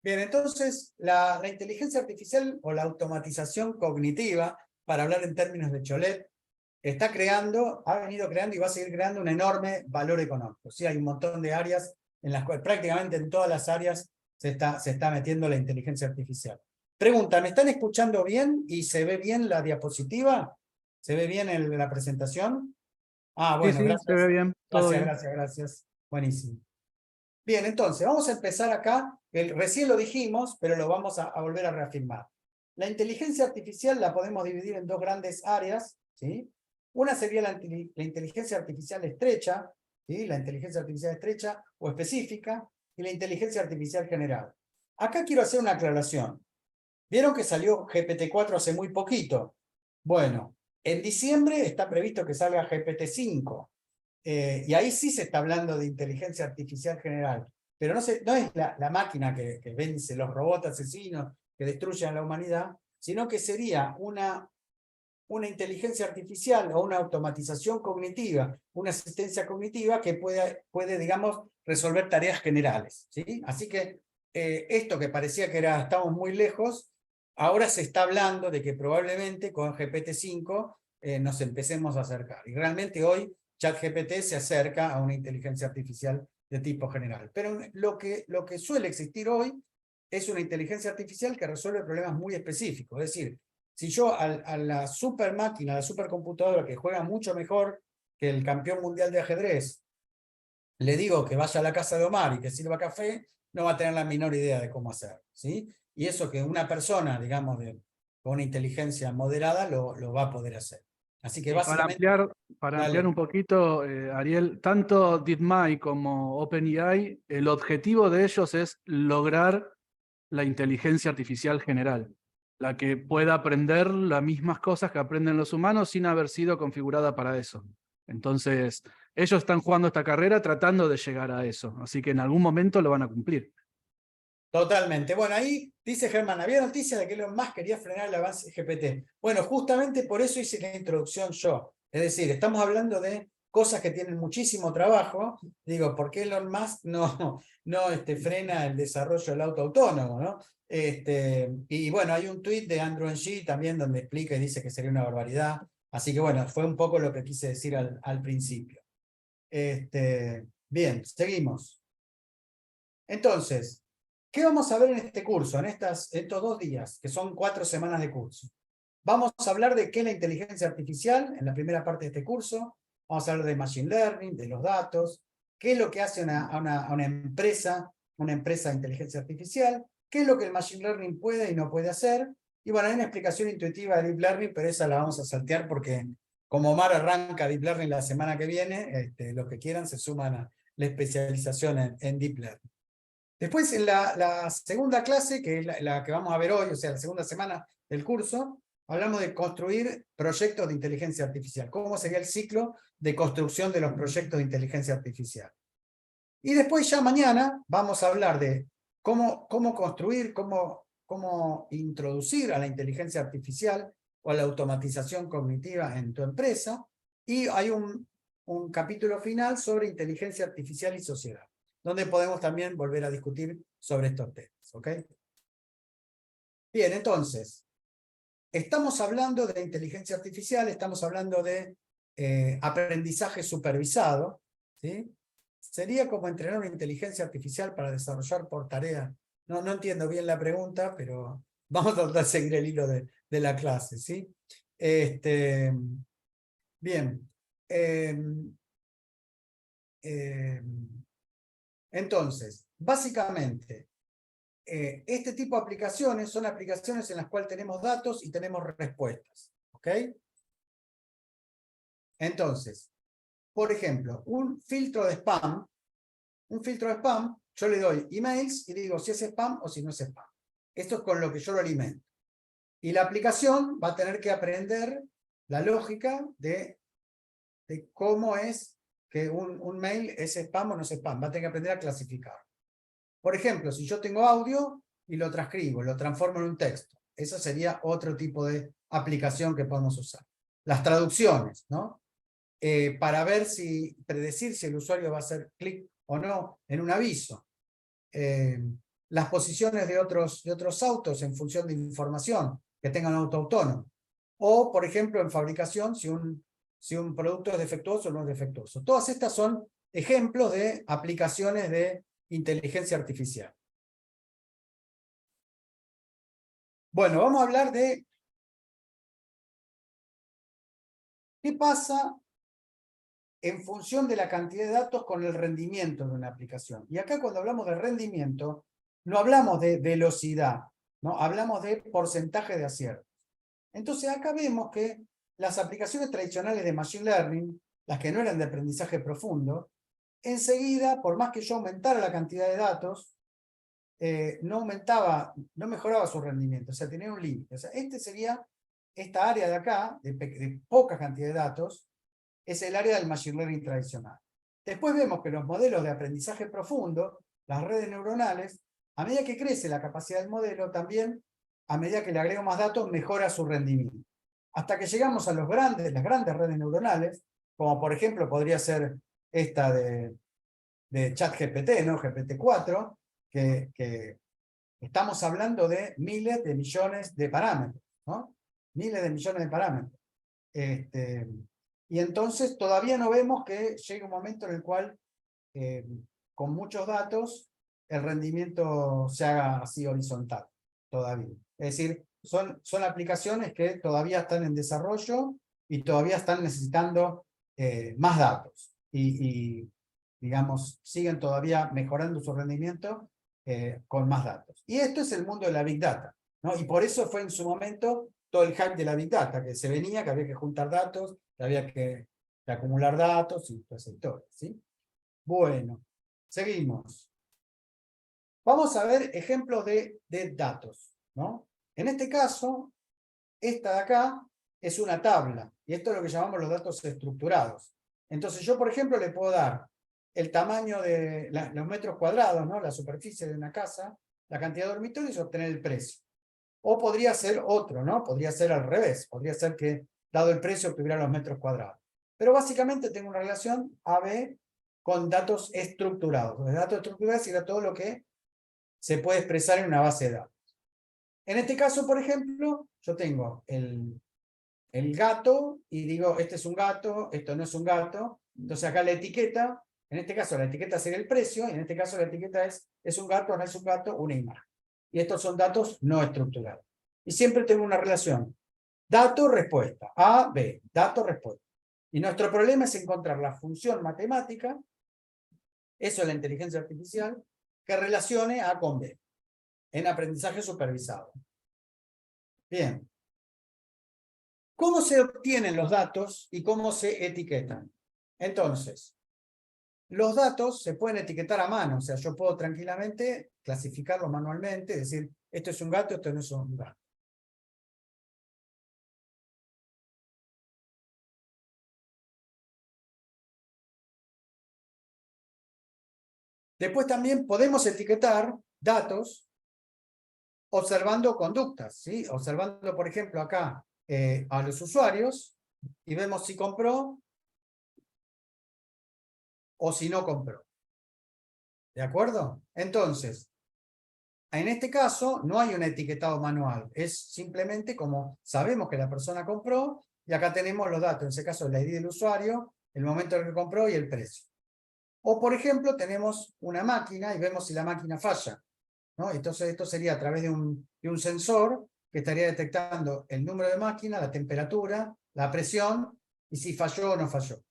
Bien, entonces la inteligencia artificial o la automatización cognitiva, para hablar en términos de Cholet, ha venido creando y va a seguir creando un enorme valor económico. ¿Sí? Hay un montón de áreas en las cuales prácticamente en todas las áreas se está metiendo la inteligencia artificial. Pregunta, ¿me están escuchando bien y se ve bien la diapositiva? ¿Se ve bien la presentación? Ah, Sí, bueno, sí, se ve gracias. bien, todo Gracias, bien. gracias, gracias. Buenísimo. Bien, entonces, vamos a empezar acá. Recién lo dijimos, pero lo vamos a volver a reafirmar. La inteligencia artificial la podemos dividir en dos grandes áreas, ¿sí? Una sería la inteligencia artificial estrecha, ¿sí? La inteligencia artificial estrecha o específica, y la inteligencia artificial general. Acá quiero hacer una aclaración. ¿Vieron que salió GPT-4 hace muy poquito? Bueno, en diciembre está previsto que salga GPT-5. Y ahí sí se está hablando de inteligencia artificial general, pero no es la máquina que vence los robots asesinos que destruyen a la humanidad, sino que sería una inteligencia artificial o una automatización cognitiva, una asistencia cognitiva que puede digamos, resolver tareas generales. ¿Sí? Así que esto que parecía que estamos muy lejos, ahora se está hablando de que probablemente con GPT-5 nos empecemos a acercar. Y realmente hoy ChatGPT se acerca a una inteligencia artificial de tipo general. Pero lo que suele existir hoy es una inteligencia artificial que resuelve problemas muy específicos. Es decir, si yo a la super máquina, a la supercomputadora que juega mucho mejor que el campeón mundial de ajedrez, le digo que vaya a la casa de Omar y que sirva café, no va a tener la menor idea de cómo hacerlo, ¿sí? Y eso que una persona, digamos, con una inteligencia moderada lo va a poder hacer. Así que Y básicamente, para ampliar dale. un poquito, Ariel, tanto DeepMind como OpenAI, el objetivo de ellos es lograr la inteligencia artificial general, la que pueda aprender las mismas cosas que aprenden los humanos sin haber sido configurada para eso. Entonces, ellos están jugando esta carrera tratando de llegar a eso, así que en algún momento lo van a cumplir. Totalmente. Bueno, ahí dice Germán, había noticia de que Elon Musk quería frenar el avance de GPT. Bueno, justamente por eso hice la introducción yo. Es decir, estamos hablando de cosas que tienen muchísimo trabajo. Digo, ¿por qué Elon Musk no frena el desarrollo del auto autónomo? ¿No? Y bueno, hay un tuit de Andrew Ng también donde explica y dice que sería una barbaridad. Así que bueno, fue un poco lo que quise decir al principio. Bien, seguimos. Entonces, ¿qué vamos a ver en este curso, en estos 2 días, que son 4 semanas de curso? Vamos a hablar de qué es la inteligencia artificial en la primera parte de este curso. Vamos a hablar de machine learning, de los datos, qué es lo que hace a una empresa de inteligencia artificial, qué es lo que el machine learning puede y no puede hacer. Y bueno, hay una explicación intuitiva de deep learning, pero esa la vamos a saltear porque como Omar arranca deep learning la semana que viene, los que quieran se suman a la especialización en deep learning. Después, en la segunda clase, que es la que vamos a ver hoy, o sea, la segunda semana del curso, hablamos de construir proyectos de inteligencia artificial. ¿Cómo sería el ciclo de construcción de los proyectos de inteligencia artificial? Y después ya mañana vamos a hablar de cómo construir, cómo introducir a la inteligencia artificial o a la automatización cognitiva en tu empresa. Y hay un capítulo final sobre inteligencia artificial y sociedad, donde podemos también volver a discutir sobre estos temas. ¿Ok? Bien, entonces, estamos hablando de inteligencia artificial, estamos hablando de aprendizaje supervisado, ¿sí? Sería como entrenar una inteligencia artificial para desarrollar por tarea. No entiendo bien la pregunta, pero vamos a tratar de seguir el hilo de la clase, ¿sí? Bien. Entonces, básicamente, este tipo de aplicaciones son aplicaciones en las cuales tenemos datos y tenemos respuestas. ¿Ok? Entonces, por ejemplo, un filtro de spam, yo le doy emails y digo si es spam o si no es spam. Esto es con lo que yo lo alimento. Y la aplicación va a tener que aprender la lógica de cómo es que un mail es spam o no es spam. Va a tener que aprender a clasificar. Por ejemplo, si yo tengo audio y lo transcribo, lo transformo en un texto. Eso sería otro tipo de aplicación que podemos usar. Las traducciones, ¿no? Para predecir si el usuario va a hacer clic o no en un aviso. las posiciones de otros autos en función de información que tengan auto autónomo. O, por ejemplo, en fabricación, si un producto es defectuoso o no es defectuoso. Todas estas son ejemplos de aplicaciones de inteligencia artificial. Bueno, vamos a hablar de qué pasa en función de la cantidad de datos con el rendimiento de una aplicación. Y acá cuando hablamos de rendimiento, no hablamos de velocidad, ¿no? Hablamos de porcentaje de acierto. Entonces acá vemos que las aplicaciones tradicionales de Machine Learning, las que no eran de aprendizaje profundo, enseguida, por más que yo aumentara la cantidad de datos, no mejoraba su rendimiento, o sea, tenía un límite. O sea, esta área de acá, de poca cantidad de datos, es el área del Machine Learning tradicional. Después vemos que los modelos de aprendizaje profundo, las redes neuronales, a medida que crece la capacidad del modelo, también, a medida que le agrego más datos, mejora su rendimiento. Hasta que llegamos a las grandes redes neuronales, como por ejemplo podría ser esta de ChatGPT, ¿no? GPT-4, que estamos hablando de miles de millones de parámetros, ¿no? Miles de millones de parámetros. Y entonces todavía no vemos que llegue un momento en el cual, con muchos datos, el rendimiento se haga así horizontal, todavía. Es decir, son aplicaciones que todavía están en desarrollo y todavía están necesitando más datos. Y, digamos, siguen todavía mejorando su rendimiento con más datos. Y esto es el mundo de la Big Data, ¿no? Y por eso fue en su momento todo el hype de la Big Data, que se venía, que había que juntar datos, que había que acumular datos y toda esa historia, ¿sí? Bueno, seguimos. Vamos a ver ejemplos de datos, ¿no? En este caso, esta de acá es una tabla, y esto es lo que llamamos los datos estructurados. Entonces yo, por ejemplo, le puedo dar el tamaño de los metros cuadrados, ¿no? La superficie de una casa, la cantidad de dormitorios y obtener el precio. O podría ser otro, ¿no? Podría ser al revés. Podría ser que, dado el precio, obtuviera los metros cuadrados. Pero básicamente tengo una relación AB con datos estructurados. Los datos estructurados será todo lo que se puede expresar en una base de datos. En este caso, por ejemplo, yo tengo el gato y digo, este es un gato, esto no es un gato. Entonces acá la etiqueta, en este caso la etiqueta sería el precio, y en este caso la etiqueta es un gato, no es un gato, una imagen. Y estos son datos no estructurados. Y siempre tengo una relación. Dato-respuesta. A, B. Dato-respuesta. Y nuestro problema es encontrar la función matemática, eso es la inteligencia artificial, que relacione A con B, en aprendizaje supervisado. Bien. ¿Cómo se obtienen los datos y cómo se etiquetan? Entonces, los datos se pueden etiquetar a mano, o sea, yo puedo tranquilamente clasificarlos manualmente, decir, esto es un gato, esto no es un gato. Después también podemos etiquetar datos observando conductas, ¿sí? Observando, por ejemplo, acá a los usuarios y vemos si compró o si no compró. ¿De acuerdo? Entonces, en este caso no hay un etiquetado manual, es simplemente como sabemos que la persona compró y acá tenemos los datos, en ese caso el ID del usuario, el momento en el que compró y el precio. O por ejemplo tenemos una máquina y vemos si la máquina falla, ¿no? Entonces esto sería a través de un sensor que estaría detectando el número de máquina, la temperatura, la presión y si falló o no falló.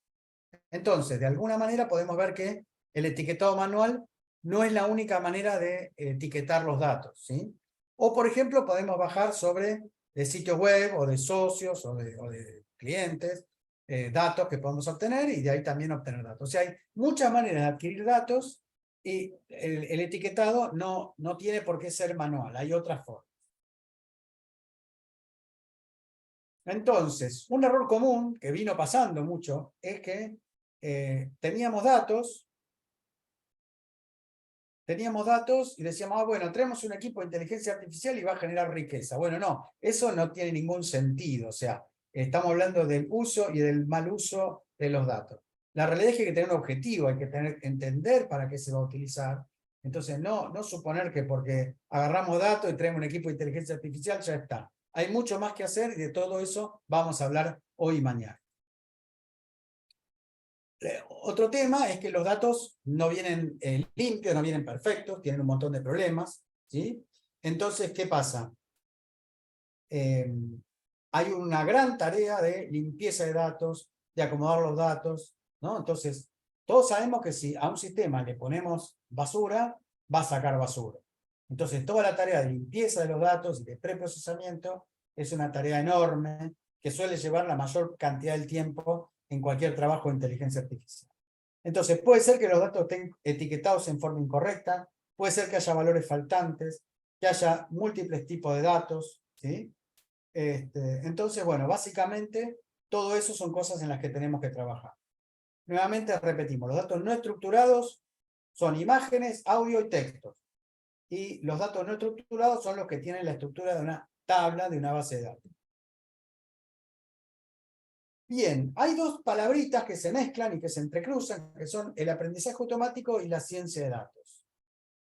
Entonces, de alguna manera podemos ver que el etiquetado manual no es la única manera de etiquetar los datos, ¿sí? O, por ejemplo, podemos bajar sobre de sitios web o de socios o de clientes datos que podemos obtener y de ahí también obtener datos. O sea, hay muchas maneras de adquirir datos y el etiquetado no tiene por qué ser manual, hay otras formas. Entonces, un error común que vino pasando mucho es que teníamos datos y decíamos, bueno, traemos un equipo de inteligencia artificial y va a generar riqueza. Bueno, no, eso no tiene ningún sentido. O sea, estamos hablando del uso y del mal uso de los datos. La realidad es que hay que tener un objetivo, hay que entender para qué se va a utilizar. Entonces, no suponer que porque agarramos datos y traemos un equipo de inteligencia artificial, ya está. Hay mucho más que hacer y de todo eso vamos a hablar hoy y mañana. Otro tema es que los datos no vienen limpios, no vienen perfectos, tienen un montón de problemas, ¿sí? Entonces, ¿qué pasa? Hay una gran tarea de limpieza de datos, de acomodar los datos, ¿no? Entonces, todos sabemos que si a un sistema le ponemos basura, va a sacar basura. Entonces, toda la tarea de limpieza de los datos y de preprocesamiento es una tarea enorme que suele llevar la mayor cantidad del tiempo en cualquier trabajo de inteligencia artificial. Entonces, puede ser que los datos estén etiquetados en forma incorrecta, puede ser que haya valores faltantes, que haya múltiples tipos de datos, ¿sí? Entonces, bueno, básicamente todo eso son cosas en las que tenemos que trabajar. Nuevamente repetimos, los datos no estructurados son imágenes, audio y textos. Y los datos no estructurados son los que tienen la estructura de una tabla, de una base de datos. Bien, hay dos palabritas que se mezclan y que se entrecruzan, que son el aprendizaje automático y la ciencia de datos.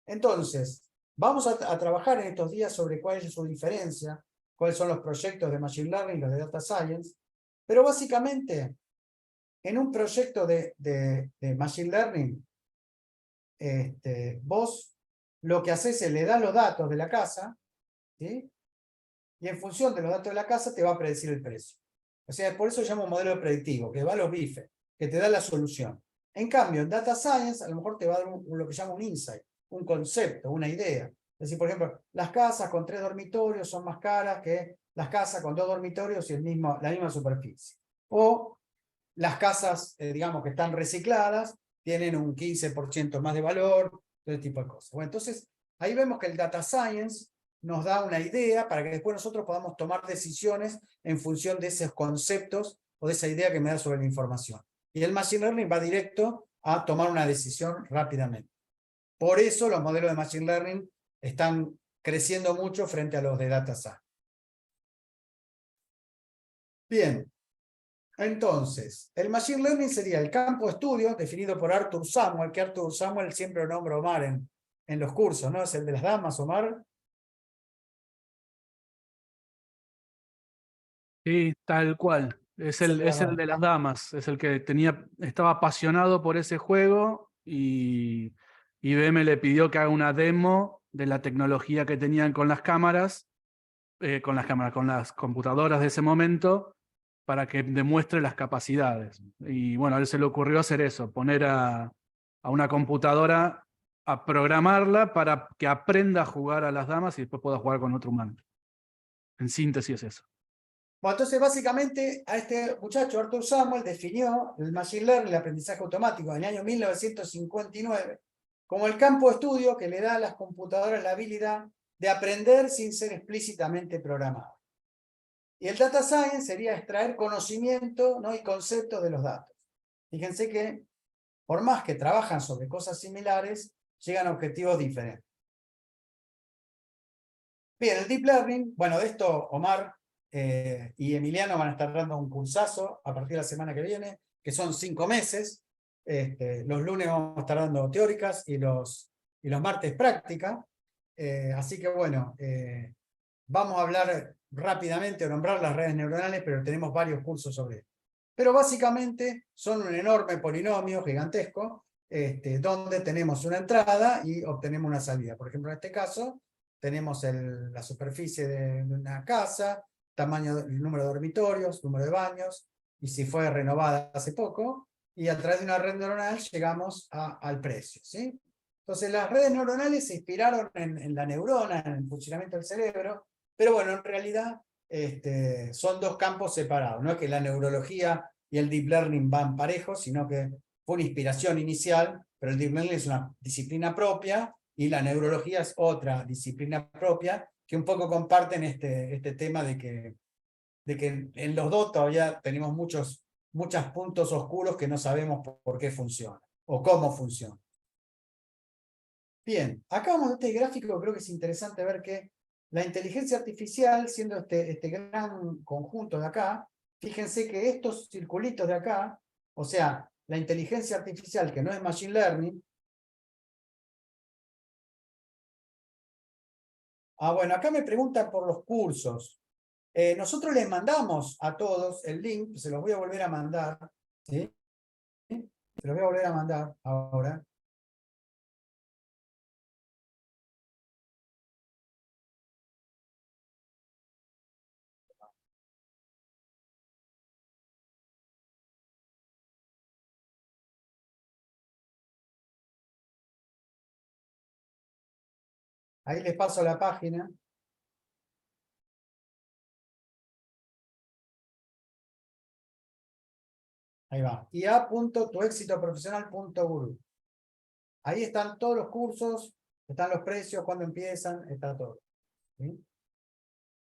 Entonces, vamos a trabajar en estos días sobre cuál es su diferencia, cuáles son los proyectos de Machine Learning y los de Data Science, pero básicamente, en un proyecto de Machine Learning, vos lo que haces es le das los datos de la casa, ¿sí? Y en función de los datos de la casa te va a predecir el precio. O sea, por eso llamo modelo predictivo, que va a los bifes, que te da la solución. En cambio, en Data Science a lo mejor te va a dar lo que llama un insight, un concepto, una idea. Es decir, por ejemplo, las casas con 3 dormitorios son más caras que las casas con 2 dormitorios y la misma superficie. O las casas, digamos, que están recicladas, tienen un 15% más de valor, todo ese tipo de cosas. Bueno, entonces, ahí vemos que el Data Science nos da una idea para que después nosotros podamos tomar decisiones en función de esos conceptos o de esa idea que me da sobre la información. Y el Machine Learning va directo a tomar una decisión rápidamente. Por eso los modelos de Machine Learning están creciendo mucho frente a los de Data Science. Bien, entonces, el Machine Learning sería el campo de estudio definido por Arthur Samuel, que Arthur Samuel siempre lo nombra Omar en los cursos, ¿no? Es el de las damas, Omar. Sí, tal cual. Es el de las Es el damas. de las damas, es el que estaba apasionado por ese juego y IBM le pidió que haga una demo de la tecnología que tenían con las computadoras de ese momento, para que demuestre las capacidades. Y bueno, a él se le ocurrió hacer eso, poner a una computadora a programarla para que aprenda a jugar a las damas y después pueda jugar con otro humano. En síntesis es eso. Bueno, entonces básicamente a este muchacho, Arthur Samuel, definió el Machine Learning, el aprendizaje automático, en el año 1959, como el campo de estudio que le da a las computadoras la habilidad de aprender sin ser explícitamente programado. Y el Data Science sería extraer conocimiento, ¿no? y conceptos de los datos. Fíjense que por más que trabajan sobre cosas similares, llegan a objetivos diferentes. Bien, el Deep Learning, bueno, de esto Omar y Emiliano van a estar dando un cursazo a partir de la semana que viene, que son 5 meses. Los lunes vamos a estar dando teóricas y los martes práctica. Así que bueno, vamos a hablar rápidamente o nombrar las redes neuronales, pero tenemos varios cursos sobre esto. Pero básicamente son un enorme polinomio gigantesco, donde tenemos una entrada y obtenemos una salida. Por ejemplo, en este caso, tenemos la superficie de una casa, tamaño, el número de dormitorios, número de baños, y si fue renovada hace poco, y a través de una red neuronal llegamos al precio, ¿sí? Entonces las redes neuronales se inspiraron en la neurona, en el funcionamiento del cerebro, pero bueno, en realidad son dos campos separados. No es que la neurología y el deep learning van parejos, sino que fue una inspiración inicial, pero el deep learning es una disciplina propia y la neurología es otra disciplina propia que un poco comparten este tema de que en los dos todavía tenemos muchos puntos oscuros que no sabemos por qué funciona o cómo funciona. Bien, acá vamos a este gráfico, creo que es interesante ver que la inteligencia artificial, siendo este gran conjunto de acá, fíjense que estos circulitos de acá, o sea, la inteligencia artificial que no es machine learning, Ah, bueno, acá me preguntan por los cursos. Nosotros les mandamos a todos el link, se los voy a volver a mandar, ¿sí? Se los voy a volver a mandar ahora. Ahí les paso la página. Ahí va. ia.tuexitoprofesional.guru. Ahí están todos los cursos, están los precios, cuándo empiezan, está todo. ¿Sí?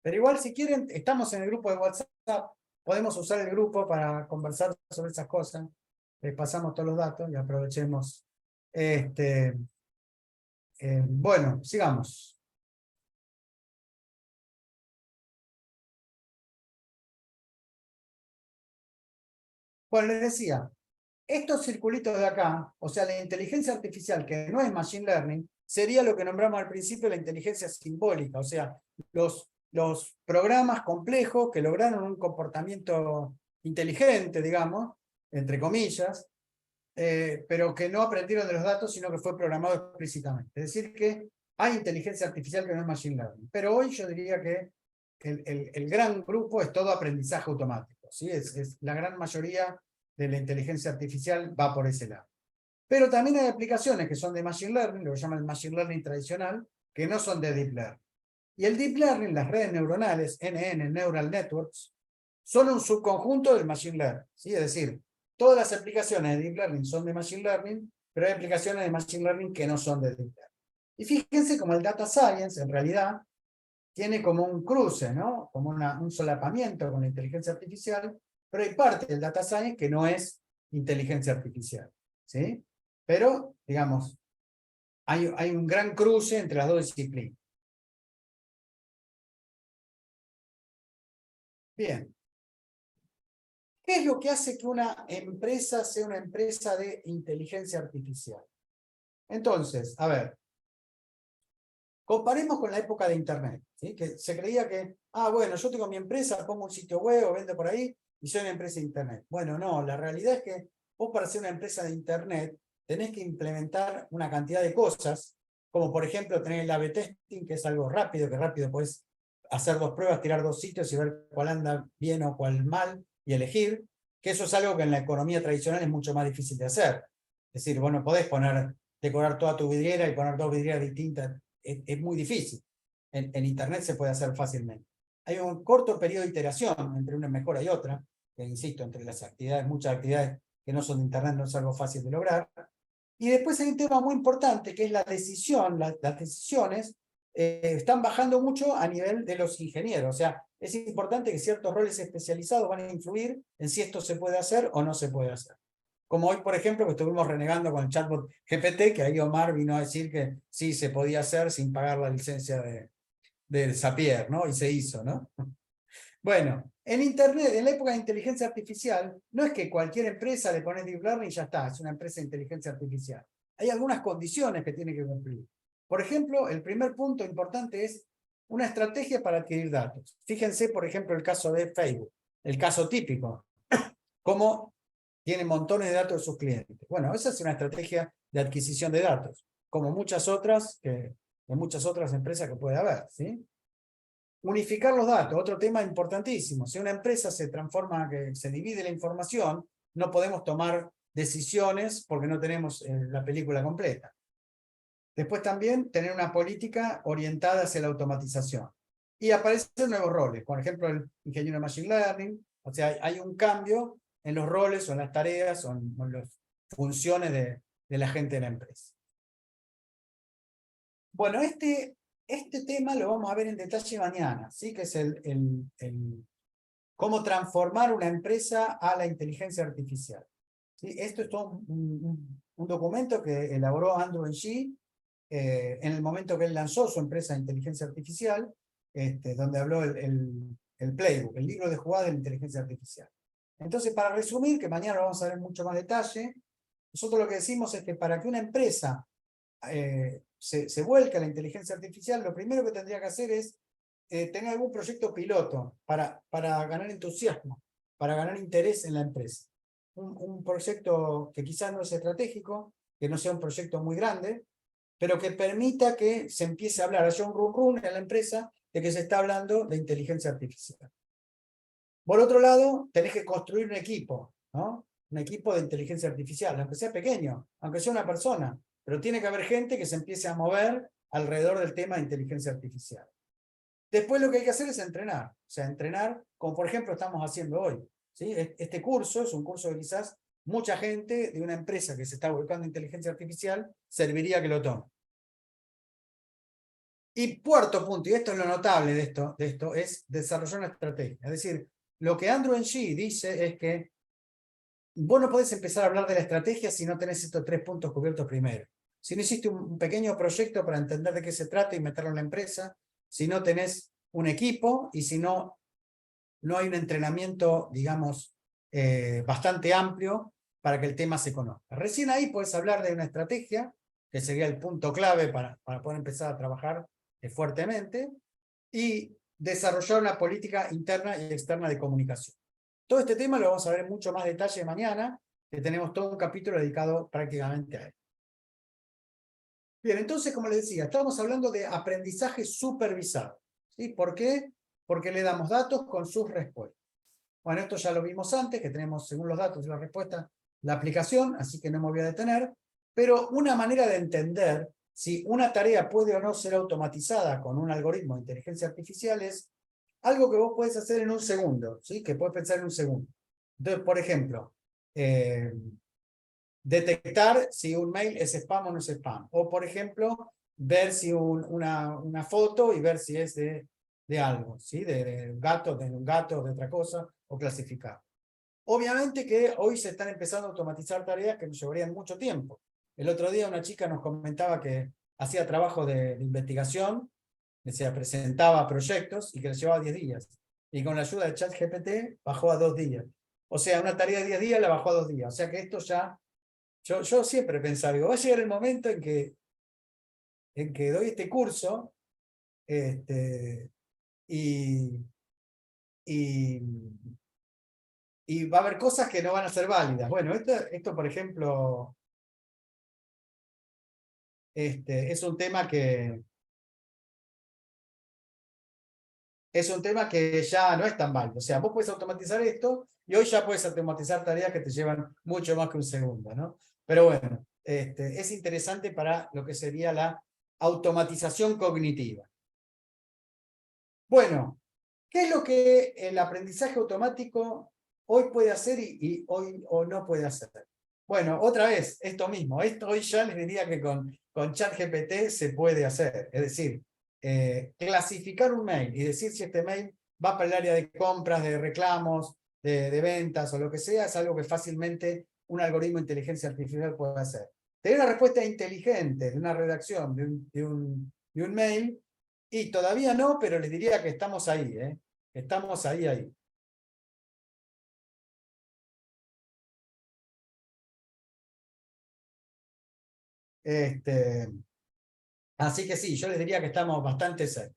Pero igual si quieren, estamos en el grupo de WhatsApp, podemos usar el grupo para conversar sobre esas cosas. Les pasamos todos los datos y aprovechemos. Bueno, sigamos. Bueno, les decía, estos circulitos de acá, o sea, la inteligencia artificial, que no es machine learning, sería lo que nombramos al principio la inteligencia simbólica, o sea, los programas complejos que lograron un comportamiento inteligente, digamos, entre comillas, pero que no aprendieron de los datos, sino que fue programado explícitamente. Es decir, que hay inteligencia artificial que no es machine learning. Pero hoy yo diría que el gran grupo es todo aprendizaje automático. ¿Sí? La gran mayoría de la inteligencia artificial va por ese lado. Pero también hay aplicaciones que son de machine learning, lo que llaman el machine learning tradicional, que no son de deep learning. Y el deep learning, las redes neuronales, NN, Neural Networks, son un subconjunto del machine learning. ¿Sí? Es decir, todas las aplicaciones de deep learning son de machine learning, pero hay aplicaciones de machine learning que no son de deep learning. Y fíjense como el data science, en realidad, tiene como un cruce, ¿no? Como un solapamiento con la inteligencia artificial, pero hay parte del data science que no es inteligencia artificial, ¿sí? Pero, digamos, hay un gran cruce entre las dos disciplinas. Bien. ¿Qué es lo que hace que una empresa sea una empresa de inteligencia artificial? Entonces, a ver, comparemos con la época de Internet, ¿sí? Que se creía que, bueno, yo tengo mi empresa, pongo un sitio web o vendo por ahí y soy una empresa de Internet. Bueno, no, la realidad es que vos para ser una empresa de Internet tenés que implementar una cantidad de cosas, como por ejemplo tener el A/B testing, que es algo rápido, que rápido podés hacer dos pruebas, tirar dos sitios y ver cuál anda bien o cuál mal y elegir, que eso es algo que en la economía tradicional es mucho más difícil de hacer. Es decir, vos no podés decorar toda tu vidriera y poner dos vidrieras distintas, es muy difícil. En Internet se puede hacer fácilmente. Hay un corto periodo de iteración entre una mejora y otra, que insisto, entre las actividades, muchas actividades que no son de Internet no es algo fácil de lograr. Y después hay un tema muy importante que es la decisión. Las decisiones están bajando mucho a nivel de los ingenieros. O sea, es importante que ciertos roles especializados van a influir en si esto se puede hacer o no se puede hacer. Como hoy, por ejemplo, que estuvimos renegando con el chatbot GPT, que ahí Omar vino a decir que sí se podía hacer sin pagar la licencia de Zapier, ¿no? Y se hizo, ¿no? Bueno, en Internet, en la época de inteligencia artificial, no es que cualquier empresa le pones deep learning y ya está, es una empresa de inteligencia artificial. Hay algunas condiciones que tiene que cumplir. Por ejemplo, el primer punto importante es una estrategia para adquirir datos. Fíjense, por ejemplo, el caso de Facebook, el caso típico. Cómo tiene montones de datos de sus clientes. Bueno, esa es una estrategia de adquisición de datos, como muchas otras, de muchas otras empresas que puede haber, ¿sí? Unificar los datos, otro tema importantísimo. Si una empresa se transforma, que se divide la información, no podemos tomar decisiones porque no tenemos la película completa. Después también tener una política orientada hacia la automatización. Y aparecen nuevos roles, por ejemplo, el ingeniero de Machine Learning. O sea, hay un cambio en los roles o en las tareas o en las funciones de la gente de la empresa. Bueno, este tema lo vamos a ver en detalle mañana, ¿sí? Que es cómo transformar una empresa a la inteligencia artificial. ¿Sí? Esto es todo un documento que elaboró Andrew Ng en el momento que él lanzó su empresa de inteligencia artificial, donde habló el playbook, el libro de jugadas de la inteligencia artificial. Entonces, para resumir, que mañana lo vamos a ver en mucho más detalle, nosotros lo que decimos es que para que una empresa se vuelca la inteligencia artificial, lo primero que tendría que hacer es tener algún proyecto piloto para ganar entusiasmo, para ganar interés en la empresa. Un proyecto que quizás no es estratégico, que no sea un proyecto muy grande, pero que permita que se empiece a hablar, haya un run run en la empresa de que se está hablando de inteligencia artificial. Por otro lado, tenés que construir un equipo, ¿no? Un equipo de inteligencia artificial, aunque sea pequeño, aunque sea una persona, pero tiene que haber gente que se empiece a mover alrededor del tema de inteligencia artificial. Después lo que hay que hacer es entrenar, o sea, entrenar, como por ejemplo estamos haciendo hoy, ¿sí? Este curso es un curso que quizás mucha gente de una empresa que se está volcando en inteligencia artificial serviría que lo tome. Y cuarto punto, y esto es lo notable de esto es desarrollar una estrategia. Es decir, lo que Andrew Ng dice es que vos no podés empezar a hablar de la estrategia si no tenés estos 3 puntos cubiertos primero. Si no hiciste un pequeño proyecto para entender de qué se trata y meterlo en la empresa, si no tenés un equipo y si no hay un entrenamiento, digamos, bastante amplio para que el tema se conozca. Recién ahí puedes hablar de una estrategia, que sería el punto clave para poder empezar a trabajar fuertemente, y desarrollar una política interna y externa de comunicación. Todo este tema lo vamos a ver en mucho más detalle mañana, que tenemos todo un capítulo dedicado prácticamente a él. Bien, entonces, como les decía, estamos hablando de aprendizaje supervisado. ¿Sí? ¿Por qué? Porque le damos datos con sus respuestas. Bueno, esto ya lo vimos antes, que tenemos, según los datos y la respuesta, la aplicación, así que no me voy a detener, pero una manera de entender si una tarea puede o no ser automatizada con un algoritmo de inteligencia artificial es algo que vos podés hacer en un segundo, ¿sí? Que podés pensar en un segundo. Entonces, por ejemplo, detectar si un mail es spam o no es spam. O, por ejemplo, ver si una foto y ver si es de algo, ¿sí? De un gato, de otra cosa, o clasificar. Obviamente que hoy se están empezando a automatizar tareas que nos llevarían mucho tiempo. El otro día una chica nos comentaba que hacía trabajo de investigación, se presentaba proyectos y que le llevaba 10 días. Y con la ayuda de ChatGPT bajó a 2 días. O sea, una tarea de 10 días la bajó a 2 días. O sea que esto ya, yo siempre pensaba, digo, va a llegar el momento en que doy este curso y, y va a haber cosas que no van a ser válidas. Bueno, esto por ejemplo, es un tema que ya no es tan válido. O sea, vos puedes automatizar esto y hoy ya puedes automatizar tareas que te llevan mucho más que un segundo, ¿no? Pero bueno, es interesante para lo que sería la automatización cognitiva. Bueno, ¿qué es lo que el aprendizaje automático hoy puede hacer y hoy o no puede hacer? Bueno, otra vez, esto mismo. Esto hoy ya les diría que con ChatGPT se puede hacer. Es decir, clasificar un mail y decir si este mail va para el área de compras, de reclamos, de ventas o lo que sea, es algo que fácilmente un algoritmo de inteligencia artificial puede hacer. Tener una respuesta inteligente de una redacción de un mail, y todavía no, pero les diría que estamos ahí, ¿eh? Estamos ahí. Así que sí, yo les diría que estamos bastante cerca.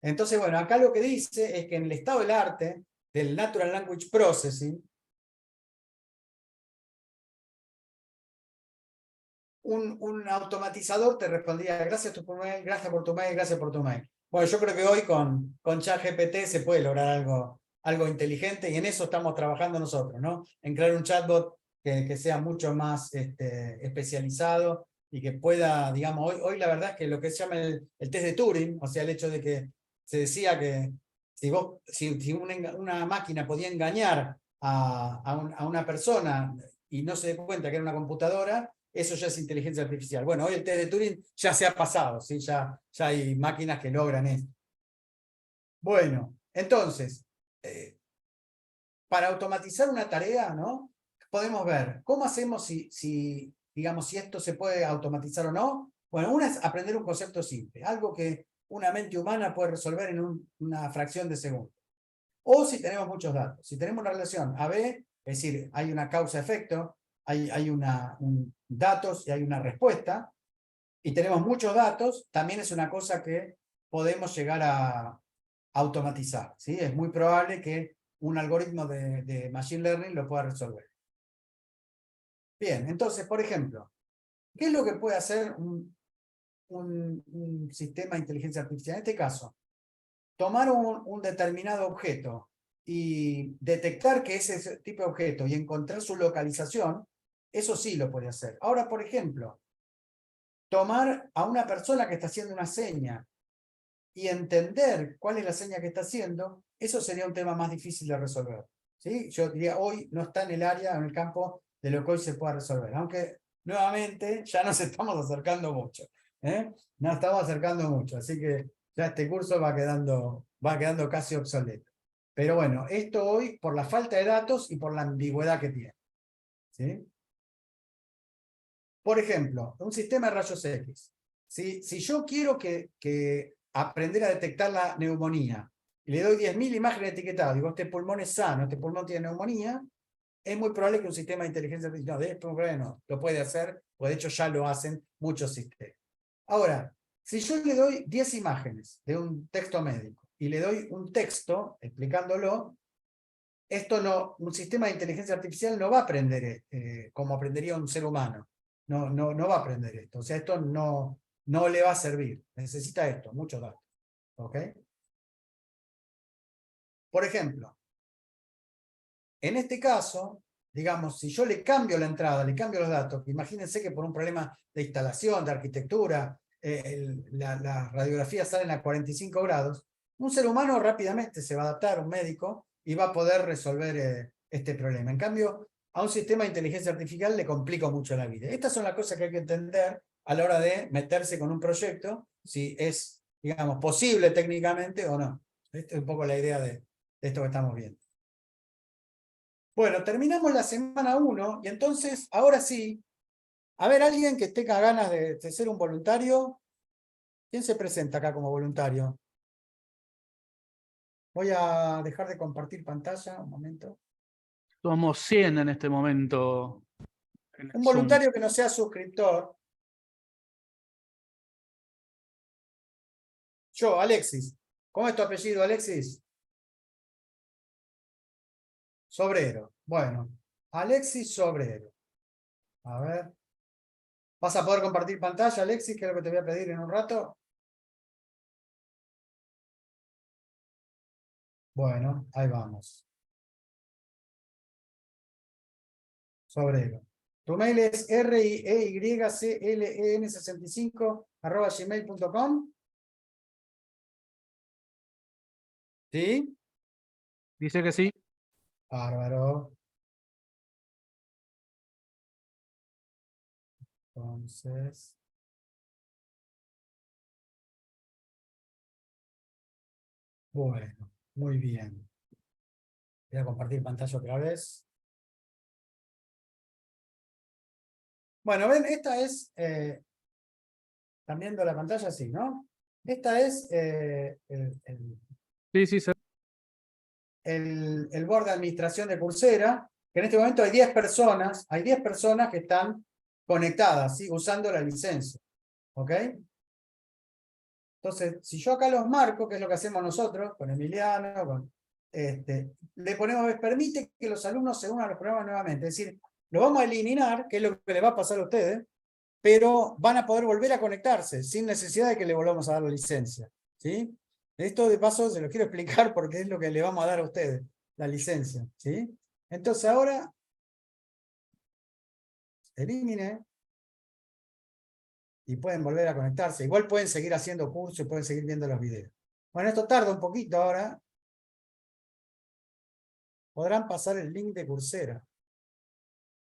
Entonces, bueno, acá lo que dice es que en el estado del arte del Natural Language Processing, un automatizador te respondía, gracias por tu mail, gracias por tu mail, gracias por tu mail. Bueno, yo creo que hoy con ChatGPT se puede lograr algo inteligente y en eso estamos trabajando nosotros, ¿no? En crear un chatbot que sea mucho más especializado y que pueda, digamos, hoy la verdad es que lo que se llama el test de Turing, o sea, el hecho de que se decía que si una máquina podía engañar a una persona y no se dio cuenta que era una computadora, eso ya es inteligencia artificial. Bueno, hoy el test de Turing ya se ha pasado, ¿sí? Ya hay máquinas que logran esto. Bueno, entonces, para automatizar una tarea, ¿no? Podemos ver cómo hacemos digamos, si esto se puede automatizar o no. Bueno, una es aprender un concepto simple, algo que una mente humana puede resolver en una fracción de segundo. O si tenemos muchos datos, si tenemos una relación AB, es decir, hay una causa-efecto, hay datos y hay una respuesta, y tenemos muchos datos, también es una cosa que podemos llegar a automatizar, ¿sí? Es muy probable que un algoritmo de Machine Learning lo pueda resolver. Bien, entonces, por ejemplo, ¿qué es lo que puede hacer un sistema de inteligencia artificial? En este caso, tomar un determinado objeto y detectar que es ese tipo de objeto y encontrar su localización, eso sí lo puede hacer. Ahora, por ejemplo, tomar a una persona que está haciendo una seña y entender cuál es la seña que está haciendo, eso sería un tema más difícil de resolver, ¿sí? Yo diría, hoy no está en el área, en el campo de lo que hoy se pueda resolver, aunque nuevamente ya nos estamos acercando mucho, ¿eh? Nos estamos acercando mucho, así que ya este curso va quedando casi obsoleto. Pero bueno, esto hoy por la falta de datos y por la ambigüedad que tiene, ¿sí? Por ejemplo, un sistema de rayos X. Si yo quiero que aprender a detectar la neumonía y le doy 10.000 imágenes etiquetadas, digo, este pulmón es sano, este pulmón tiene neumonía, es muy probable que un sistema de inteligencia artificial, no, de esto no, lo puede hacer, o de hecho ya lo hacen muchos sistemas. Ahora, si yo le doy 10 imágenes de un texto médico y le doy un texto explicándolo, esto no, un sistema de inteligencia artificial no va a aprender como aprendería un ser humano. No va a aprender esto. O sea, esto no le va a servir. Necesita esto, muchos datos. ¿Ok? Por ejemplo, en este caso, digamos, si yo le cambio la entrada, le cambio los datos, imagínense que por un problema de instalación, de arquitectura, las radiografías salen a 45 grados, un ser humano rápidamente se va a adaptar, un médico, y va a poder resolver este problema. En cambio, a un sistema de inteligencia artificial le complica mucho la vida. Estas son las cosas que hay que entender a la hora de meterse con un proyecto, si es, digamos, posible técnicamente o no. Esta es un poco la idea de esto que estamos viendo. Bueno, terminamos la semana 1 y entonces, ahora sí, a ver, alguien que tenga ganas de ser un voluntario, ¿quién se presenta acá como voluntario? Voy a dejar de compartir pantalla, un momento. Somos 100 en este momento en el Un Zoom. voluntario que no sea suscriptor. Yo, Alexis. ¿Cómo es tu apellido, Alexis? Sobrero. Bueno, Alexis Sobrero. A ver. ¿Vas a poder compartir pantalla, Alexis? Que es lo que te voy a pedir en un rato. Bueno, ahí vamos. Sobrero. Tu mail es rieyclen65@gmail.com. ¿Sí? Dice que sí. Bárbaro. Entonces. Bueno, muy bien. Voy a compartir pantalla otra vez. Bueno, ven, esta es. ¿Están viendo la pantalla? Sí, ¿no? Esta es Sí, sí, el board de administración de Coursera, que en este momento hay 10 personas que están conectadas, ¿sí? Usando la licencia. ¿Ok? Entonces, si yo acá los marco, que es lo que hacemos nosotros, con Emiliano, le ponemos, permite que los alumnos se unan a los programas nuevamente. Es decir, lo vamos a eliminar, que es lo que le va a pasar a ustedes, pero van a poder volver a conectarse sin necesidad de que le volvamos a dar la licencia. ¿Sí? Esto de paso se lo quiero explicar porque es lo que le vamos a dar a ustedes, la licencia. ¿Sí? Entonces ahora, elimine y pueden volver a conectarse. Igual pueden seguir haciendo cursos y pueden seguir viendo los videos. Bueno, esto tarda un poquito ahora. Podrán pasar el link de Coursera.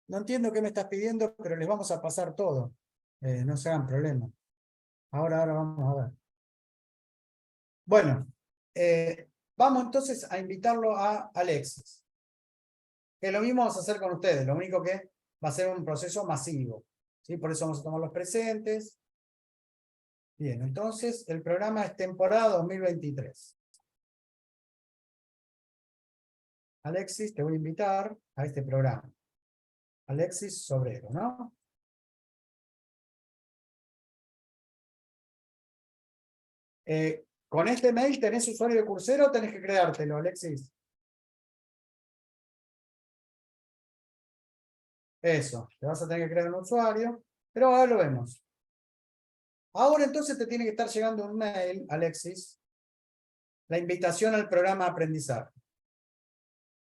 No entiendo qué me estás pidiendo, pero les vamos a pasar todo. No se hagan problema. Ahora vamos a ver. Bueno, vamos entonces a invitarlo a Alexis. Que lo mismo vamos a hacer con ustedes, lo único que va a ser un proceso masivo. ¿Sí? Por eso vamos a tomar los presentes. Bien, entonces el programa es temporada 2023. Alexis, te voy a invitar a este programa. Alexis Sobrero, ¿no? ¿Con este mail tenés usuario de Coursera o tenés que creártelo, Alexis? Eso, te vas a tener que crear un usuario, pero ahora lo vemos. Ahora entonces te tiene que estar llegando un mail, Alexis, la invitación al programa de aprendizaje.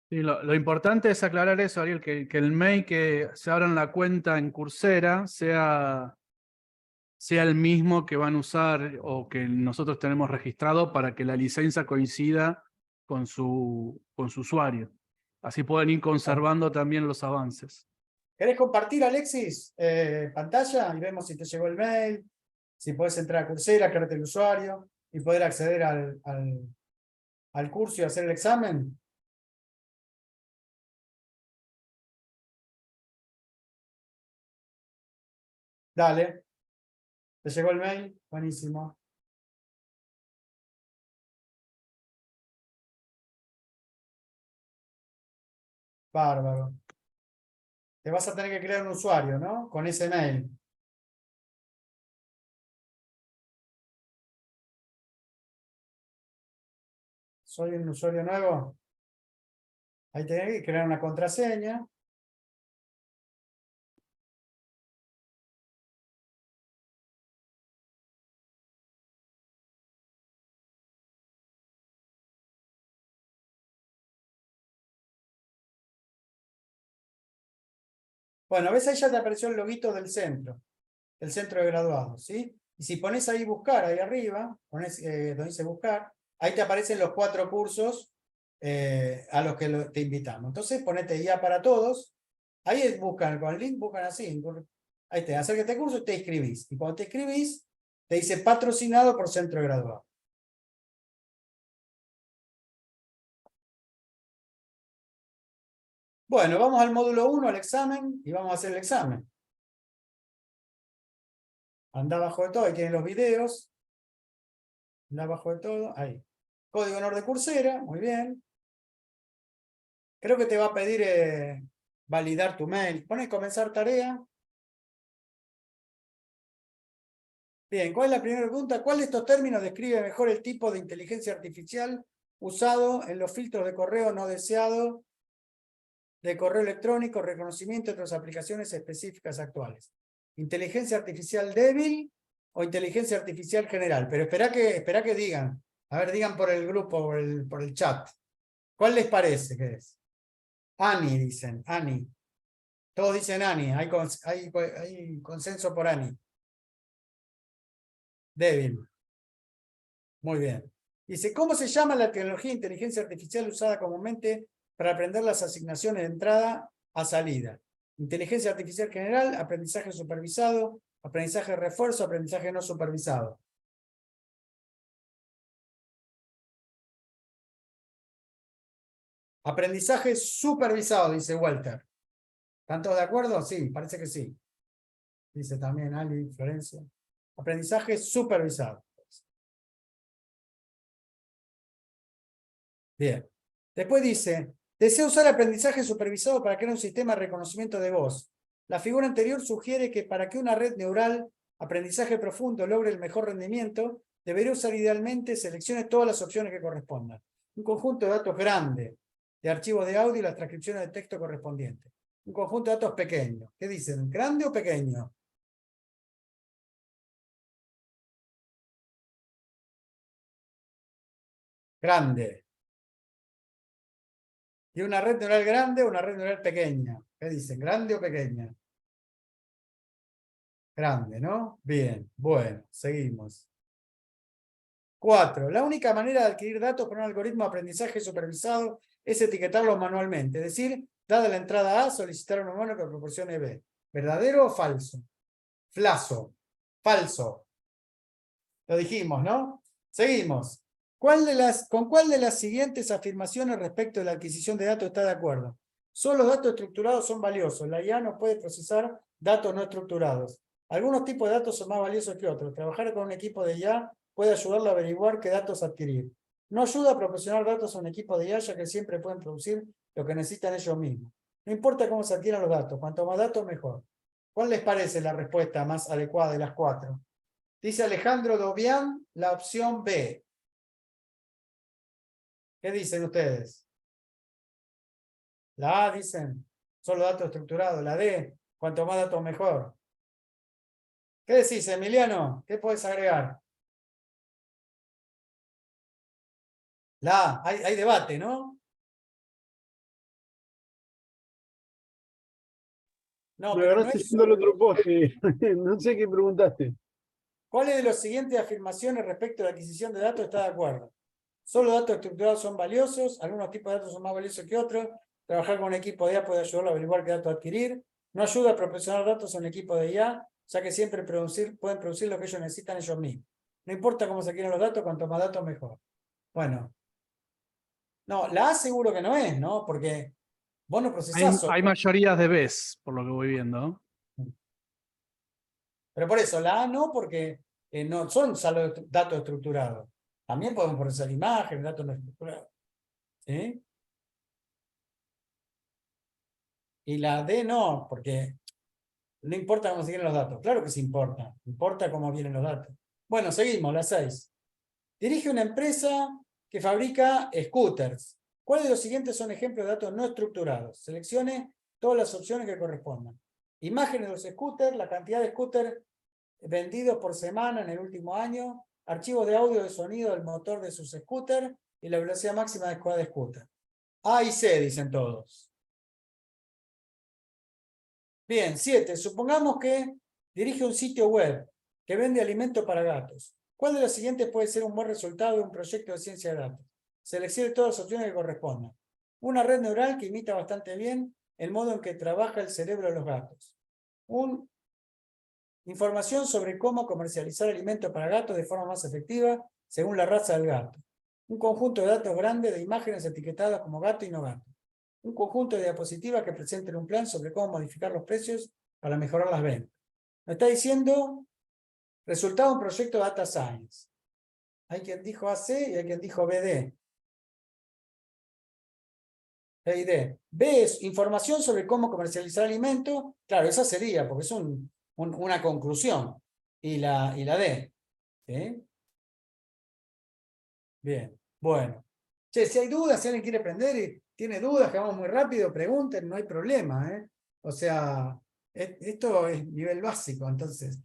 Sí, lo importante es aclarar eso, Ariel, que el mail que se abran la cuenta en Coursera sea el mismo que van a usar o que nosotros tenemos registrado para que la licencia coincida con su usuario. Así pueden ir conservando también los avances. ¿Querés compartir, Alexis, pantalla? Y vemos si te llegó el mail, si podés entrar a Coursera, crearte el usuario y poder acceder al curso y hacer el examen. Dale. ¿Te llegó el mail? Buenísimo. Bárbaro. Te vas a tener que crear un usuario, ¿no? Con ese mail. ¿Soy un usuario nuevo? Ahí tenés que crear una contraseña. Bueno, ves ahí ya te apareció el loguito del centro de graduados, ¿sí? Y si pones ahí buscar, ahí arriba, pones donde dice buscar, ahí te aparecen los 4 cursos a los que te invitamos. Entonces ponete IA para todos, ahí buscan, con el link buscan así, ahí te acércate al curso y te inscribís. Y cuando te inscribís, te dice patrocinado por centro de graduados. Bueno, vamos al módulo 1, al examen, y vamos a hacer el examen. Anda abajo de todo, ahí tienen los videos. Anda abajo de todo, ahí. Código honor de Coursera, muy bien. Creo que te va a pedir validar tu mail. Pone comenzar tarea. Bien, ¿cuál es la primera pregunta? ¿Cuál de estos términos describe mejor el tipo de inteligencia artificial usado en los filtros de correo no deseado, de correo electrónico, reconocimiento de otras aplicaciones específicas actuales? ¿Inteligencia artificial débil o inteligencia artificial general? Pero espera que digan. A ver, digan por el grupo, por el chat. ¿Cuál les parece que es? Ani, dicen, Ani. Todos dicen Ani, hay consenso por Ani. Débil. Muy bien. Dice, ¿cómo se llama la tecnología de inteligencia artificial usada comúnmente para aprender las asignaciones de entrada a salida? Inteligencia artificial general, aprendizaje supervisado, aprendizaje de refuerzo, aprendizaje no supervisado. Aprendizaje supervisado, dice Walter. ¿Están todos de acuerdo? Sí, parece que sí. Dice también Ali, Florencia. Aprendizaje supervisado. Bien. Después dice, desea usar aprendizaje supervisado para crear un sistema de reconocimiento de voz. La figura anterior sugiere que para que una red neural, aprendizaje profundo, logre el mejor rendimiento, debería usar idealmente, seleccione todas las opciones que correspondan. Un conjunto de datos grande, de archivos de audio y las transcripciones de texto correspondientes. Un conjunto de datos pequeños. ¿Qué dicen? ¿Grande o pequeño? Grande. ¿Y una red neural grande o una red neural pequeña? ¿Qué dicen? ¿Grande o pequeña? Grande, ¿no? Bien, bueno, seguimos. 4. La única manera de adquirir datos con un algoritmo de aprendizaje supervisado es etiquetarlos manualmente. Es decir, dada la entrada A, solicitar a un humano que proporcione B. ¿Verdadero o falso? Flaso. Falso. Lo dijimos, ¿no? Seguimos. ¿Con cuál de las siguientes afirmaciones respecto de la adquisición de datos está de acuerdo? Solo los datos estructurados son valiosos. La IA no puede procesar datos no estructurados. Algunos tipos de datos son más valiosos que otros. Trabajar con un equipo de IA puede ayudarlo a averiguar qué datos adquirir. No ayuda a proporcionar datos a un equipo de IA, ya que siempre pueden producir lo que necesitan ellos mismos. No importa cómo se adquieran los datos, cuanto más datos, mejor. ¿Cuál les parece la respuesta más adecuada de las 4? Dice Alejandro Dobián, la opción B. ¿Qué dicen ustedes? La A dicen, solo datos estructurados. La D, cuanto más datos, mejor. ¿Qué decís, Emiliano? ¿Qué puedes agregar? La A, hay debate, ¿no? No, Me pero no agarraste es. haciendo el otro poste. No sé qué preguntaste. ¿Cuáles de las siguientes afirmaciones respecto a la adquisición de datos está de acuerdo? Solo datos estructurados son valiosos, algunos tipos de datos son más valiosos que otros, trabajar con un equipo de IA puede ayudarlo a averiguar qué datos adquirir, no ayuda a proporcionar datos a un equipo de IA, ya que siempre pueden producir lo que ellos necesitan ellos mismos. No importa cómo se adquieren los datos, cuanto más datos mejor. Bueno, no, la A seguro que no es, ¿no? Porque vos no procesás solo. Hay mayorías de Bs, por lo que voy viendo. Pero por eso, la A no, porque no son solo datos estructurados. También podemos procesar imágenes, datos no estructurados. ¿Sí? Y la D no, porque no importa cómo se vienen los datos. Claro que sí importa. Importa cómo vienen los datos. Bueno, seguimos, la 6. Dirige una empresa que fabrica scooters. ¿Cuáles de los siguientes son ejemplos de datos no estructurados? Seleccione todas las opciones que correspondan. Imágenes de los scooters, la cantidad de scooters vendidos por semana en el último año, archivos de audio de sonido del motor de sus scooters y la velocidad máxima de cada scooter. A y C, dicen todos. Bien, 7. Supongamos que dirige un sitio web que vende alimento para gatos. ¿Cuál de los siguientes puede ser un buen resultado de un proyecto de ciencia de datos? Seleccione todas las opciones que correspondan. Una red neural que imita bastante bien el modo en que trabaja el cerebro de los gatos. Información sobre cómo comercializar alimentos para gatos de forma más efectiva según la raza del gato. Un conjunto de datos grande de imágenes etiquetadas como gato y no gato. Un conjunto de diapositivas que presenten un plan sobre cómo modificar los precios para mejorar las ventas. Me está diciendo resultado de un proyecto de Data Science. Hay quien dijo AC y hay quien dijo BD. BD. B es información sobre cómo comercializar alimentos. Claro, esa sería, porque es una conclusión. Y la D. ¿Sí? Bien, bueno. Che, si hay dudas, si alguien quiere aprender y tiene dudas, que vamos muy rápido, pregunten, no hay problema, ¿eh? O sea, esto es nivel básico, entonces.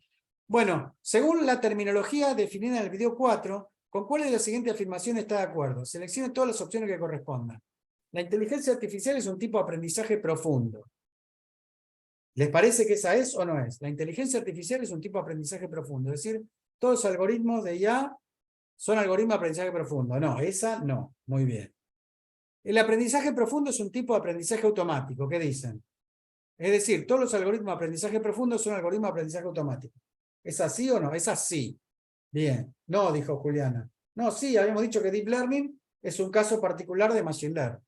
Bueno, según la terminología definida en el video 4, ¿con cuál de las siguientes afirmaciones está de acuerdo? Seleccione todas las opciones que correspondan. La inteligencia artificial es un tipo de aprendizaje profundo. ¿Les parece que esa es o no es? La inteligencia artificial es un tipo de aprendizaje profundo. Es decir, todos los algoritmos de IA son algoritmos de aprendizaje profundo. No, esa no. Muy bien. El aprendizaje profundo es un tipo de aprendizaje automático. ¿Qué dicen? Es decir, todos los algoritmos de aprendizaje profundo son algoritmos de aprendizaje automático. ¿Es así o no? Es así. Bien. No, dijo Juliana. No, sí, habíamos dicho que Deep Learning es un caso particular de Machine Learning.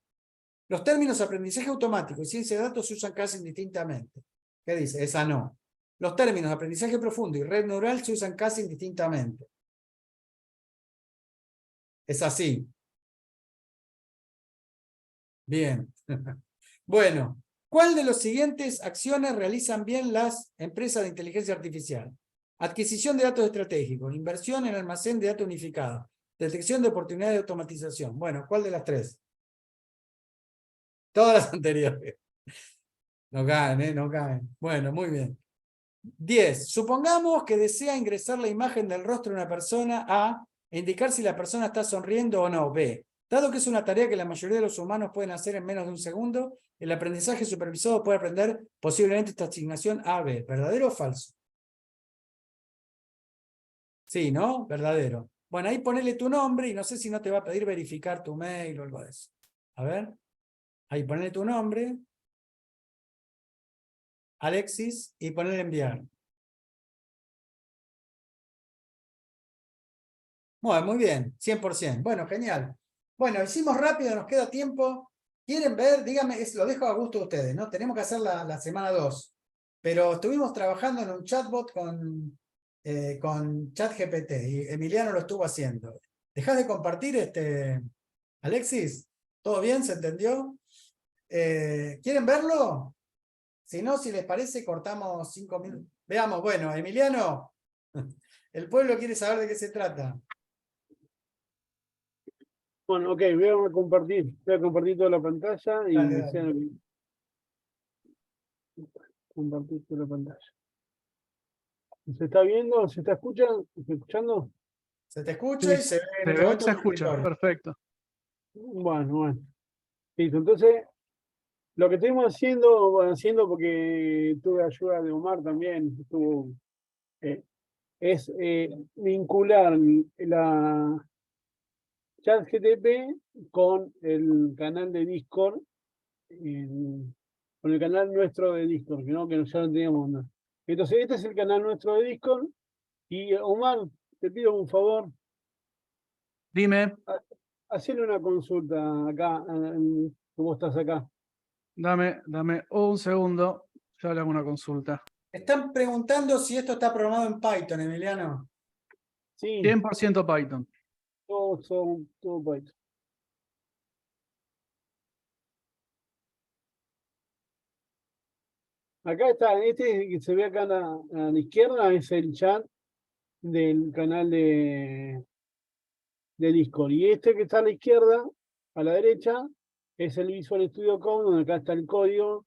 Los términos aprendizaje automático y ciencia de datos se usan casi indistintamente. ¿Qué dice? Esa no. Los términos aprendizaje profundo y red neural se usan casi indistintamente. Es así. Bien. Bueno, ¿cuál de las siguientes acciones realizan bien las empresas de inteligencia artificial? Adquisición de datos estratégicos, inversión en almacén de datos unificados, detección de oportunidades de automatización. Bueno, ¿cuál de las tres? Todas las anteriores. No caen, ¿eh? No caen. Bueno, muy bien. 10. Supongamos que desea ingresar la imagen del rostro de una persona A e indicar si la persona está sonriendo o no. B. Dado que es una tarea que la mayoría de los humanos pueden hacer en menos de un segundo, el aprendizaje supervisado puede aprender posiblemente esta asignación A-B. ¿Verdadero o falso? Sí, ¿no? Verdadero. Bueno, ahí ponele tu nombre y no sé si no te va a pedir verificar tu mail o algo de eso. A ver. Ahí ponele tu nombre. Alexis, y ponele enviar. Bueno, muy bien, 100%. Bueno, genial. Bueno, hicimos rápido, nos queda tiempo. ¿Quieren ver? Díganme, lo dejo a gusto de ustedes, ¿no? Tenemos que hacer la semana 2. Pero estuvimos trabajando en un chatbot con ChatGPT y Emiliano lo estuvo haciendo. ¿Dejás de compartir, Alexis? ¿Todo bien? ¿Se entendió? ¿Quieren verlo? Si no, si les parece, cortamos 5 minutos. Veamos, bueno, Emiliano, el pueblo quiere saber de qué se trata. Bueno, ok, voy a compartir toda la pantalla y Dale, dale. compartir toda la pantalla. ¿Se está viendo? ¿Se está escuchando? Se te escucha Sí, y se ve en se este ve, momento se tu escucha. escritorio. Perfecto. Bueno. Listo, entonces, lo que estuvimos haciendo porque tuve ayuda de Omar también, es vincular la ChatGPT con el canal de Discord, con el canal nuestro de Discord, ¿no? Que ya no teníamos nada. Entonces, este es el canal nuestro de Discord. Y Omar, te pido un favor, Dime, hacerle una consulta acá, como estás acá. dame un segundo. Ya le hago una consulta. Están preguntando si esto está programado en Python, Emiliano. Sí, 100% Python. todo Python. Acá está, este que se ve acá a la izquierda es el chat del canal de Discord. Y este que está a la izquierda, a la derecha, es el Visual Studio Code, donde acá está el código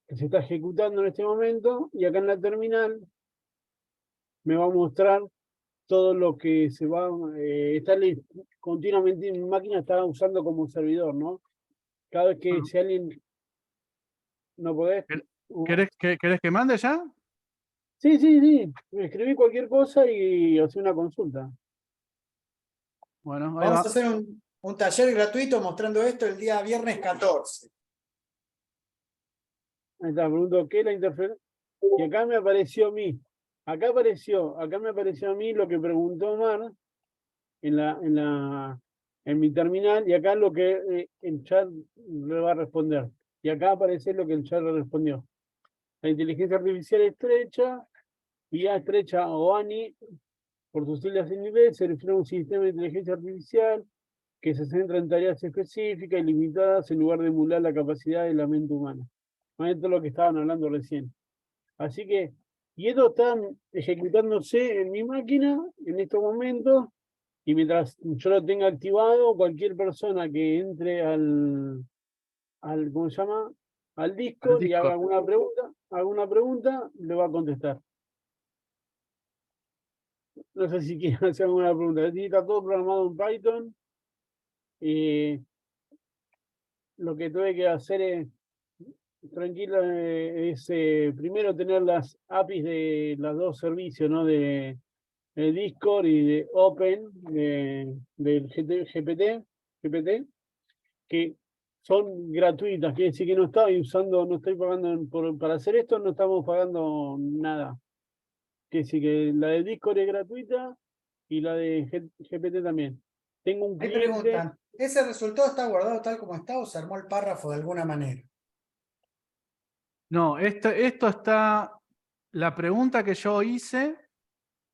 que se está ejecutando en este momento. Y acá en la terminal me va a mostrar todo lo que se va, continuamente mi máquina está usando como servidor, ¿no? Cada vez que si alguien no podés. ¿Querés que mande ya? Sí. Escribí cualquier cosa y hacer una consulta. Bueno, ahí Vamos va. a hacer un taller gratuito mostrando esto el día viernes 14. Ahí está, pregunto qué es la interferencia. Y acá me apareció a mí. Acá me apareció a mí lo que preguntó Omar en mi terminal, y acá lo que el chat le va a responder. Y acá aparece lo que el chat le respondió. La inteligencia artificial estrecha, IA estrecha o ANI, por sus siglas en inglés, se refiere a un sistema de inteligencia artificial que se centra en tareas específicas y limitadas en lugar de emular la capacidad de la mente humana. Esto es lo que estaban hablando recién. Así que, y esto está ejecutándose en mi máquina en estos momentos, y mientras yo lo tenga activado, cualquier persona que entre ¿cómo se llama? Al Al Discord y haga Discord. alguna pregunta, le va a contestar. No sé si quieren hacer alguna pregunta. Está todo programado en Python. Lo que tuve que hacer es, tranquilo, primero tener las APIs de los dos servicios, ¿no? De Discord y de Open, del GPT, que son gratuitas. Quiere decir que no estoy pagando para hacer esto, no estamos pagando nada. Quiere decir que la de Discord es gratuita y la de GPT también. Tengo un Ahí cliente. preguntan, ¿ese resultado está guardado tal como está o se armó el párrafo de alguna manera? No, esto está. La pregunta que yo hice,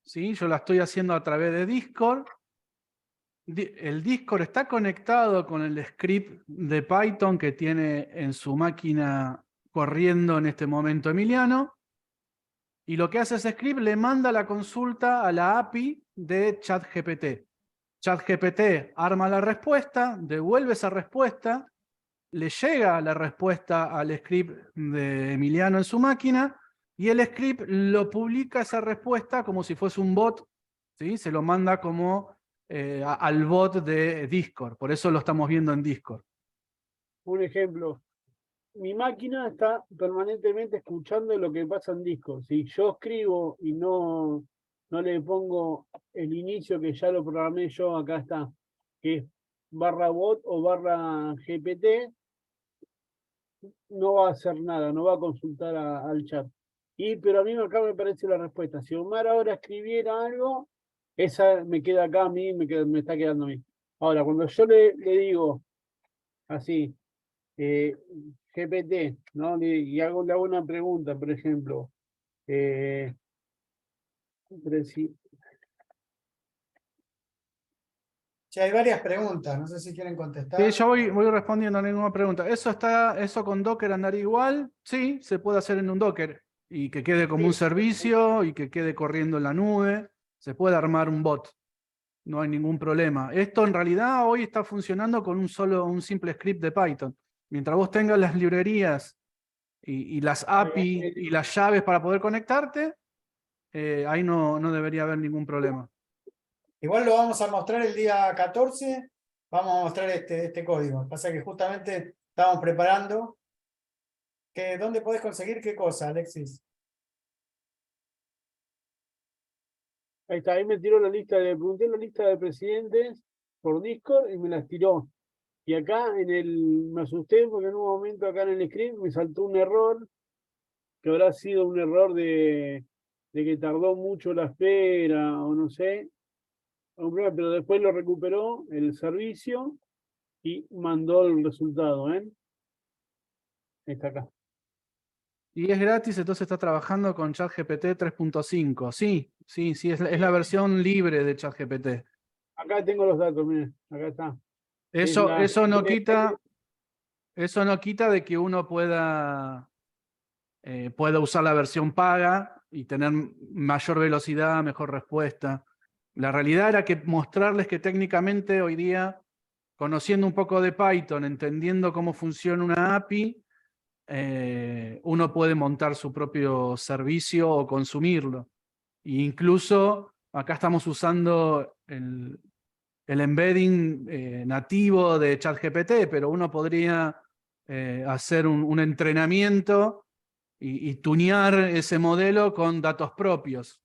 ¿sí? Yo la estoy haciendo a través de Discord. El Discord está conectado con el script de Python que tiene en su máquina corriendo en este momento Emiliano. Y lo que hace ese script le manda la consulta a la API de ChatGPT. ChatGPT arma la respuesta, devuelve esa respuesta, le llega la respuesta al script de Emiliano en su máquina y el script lo publica esa respuesta como si fuese un bot, ¿sí? Se lo manda como al bot de Discord, por eso lo estamos viendo en Discord. Un ejemplo, mi máquina está permanentemente escuchando lo que pasa en Discord. Si yo escribo y no le pongo el inicio que ya lo programé yo, acá está, que es /bot o /GPT, no va a hacer nada, no va a consultar al chat. Pero a mí acá me aparece la respuesta. Si Omar ahora escribiera algo, esa me queda acá a mí, me está quedando a mí. Ahora, cuando yo le digo así, GPT, ¿no? Y le hago una pregunta, por ejemplo. Eh, Sí, hay varias preguntas, no sé si quieren contestar. Sí, yo voy respondiendo a ninguna pregunta. ¿Eso con Docker andaría igual? Sí, se puede hacer en un Docker y que quede como un servicio y que quede corriendo en la nube. Se puede armar un bot. No hay ningún problema. Esto en realidad hoy está funcionando con un simple script de Python. Mientras vos tengas las librerías y las API y las llaves para poder conectarte, ahí no debería haber ningún problema. Igual lo vamos a mostrar el día 14. Vamos a mostrar este código. Pasa que justamente estamos preparando. ¿Dónde podés conseguir qué cosa, Alexis? Ahí está, ahí me tiró pregunté la lista de presidentes por Discord y me las tiró. Y acá me asusté porque en un momento acá en el script me saltó un error, que habrá sido un error de que tardó mucho la espera o no sé, pero después lo recuperó el servicio y mandó el resultado, ¿eh? Está acá. Y es gratis, entonces está trabajando con ChatGPT 3.5. Sí, es la versión libre de ChatGPT. Acá tengo los datos, miren, acá está. Eso no quita de que uno pueda usar la versión paga y tener mayor velocidad, mejor respuesta. La realidad era que mostrarles que técnicamente hoy día, conociendo un poco de Python, entendiendo cómo funciona una API, uno puede montar su propio servicio o consumirlo. E incluso acá estamos usando el embedding nativo de ChatGPT, pero uno podría hacer un entrenamiento y tunear ese modelo con datos propios,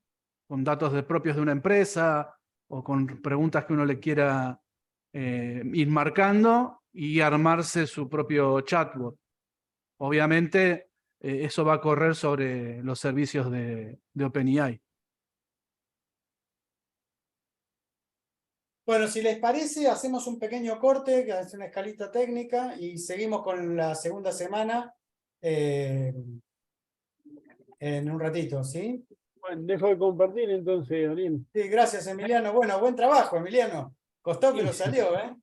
con datos propios de una empresa o con preguntas que uno le quiera ir marcando y armarse su propio chatbot. Obviamente, eso va a correr sobre los servicios de OpenAI. Bueno, si les parece, hacemos un pequeño corte, que es una escalita técnica, y seguimos con la segunda semana en un ratito, ¿sí? Bueno, dejo de compartir entonces, Ariel. Sí, gracias, Emiliano. Bueno, buen trabajo, Emiliano. Costó, pero salió, ¿eh?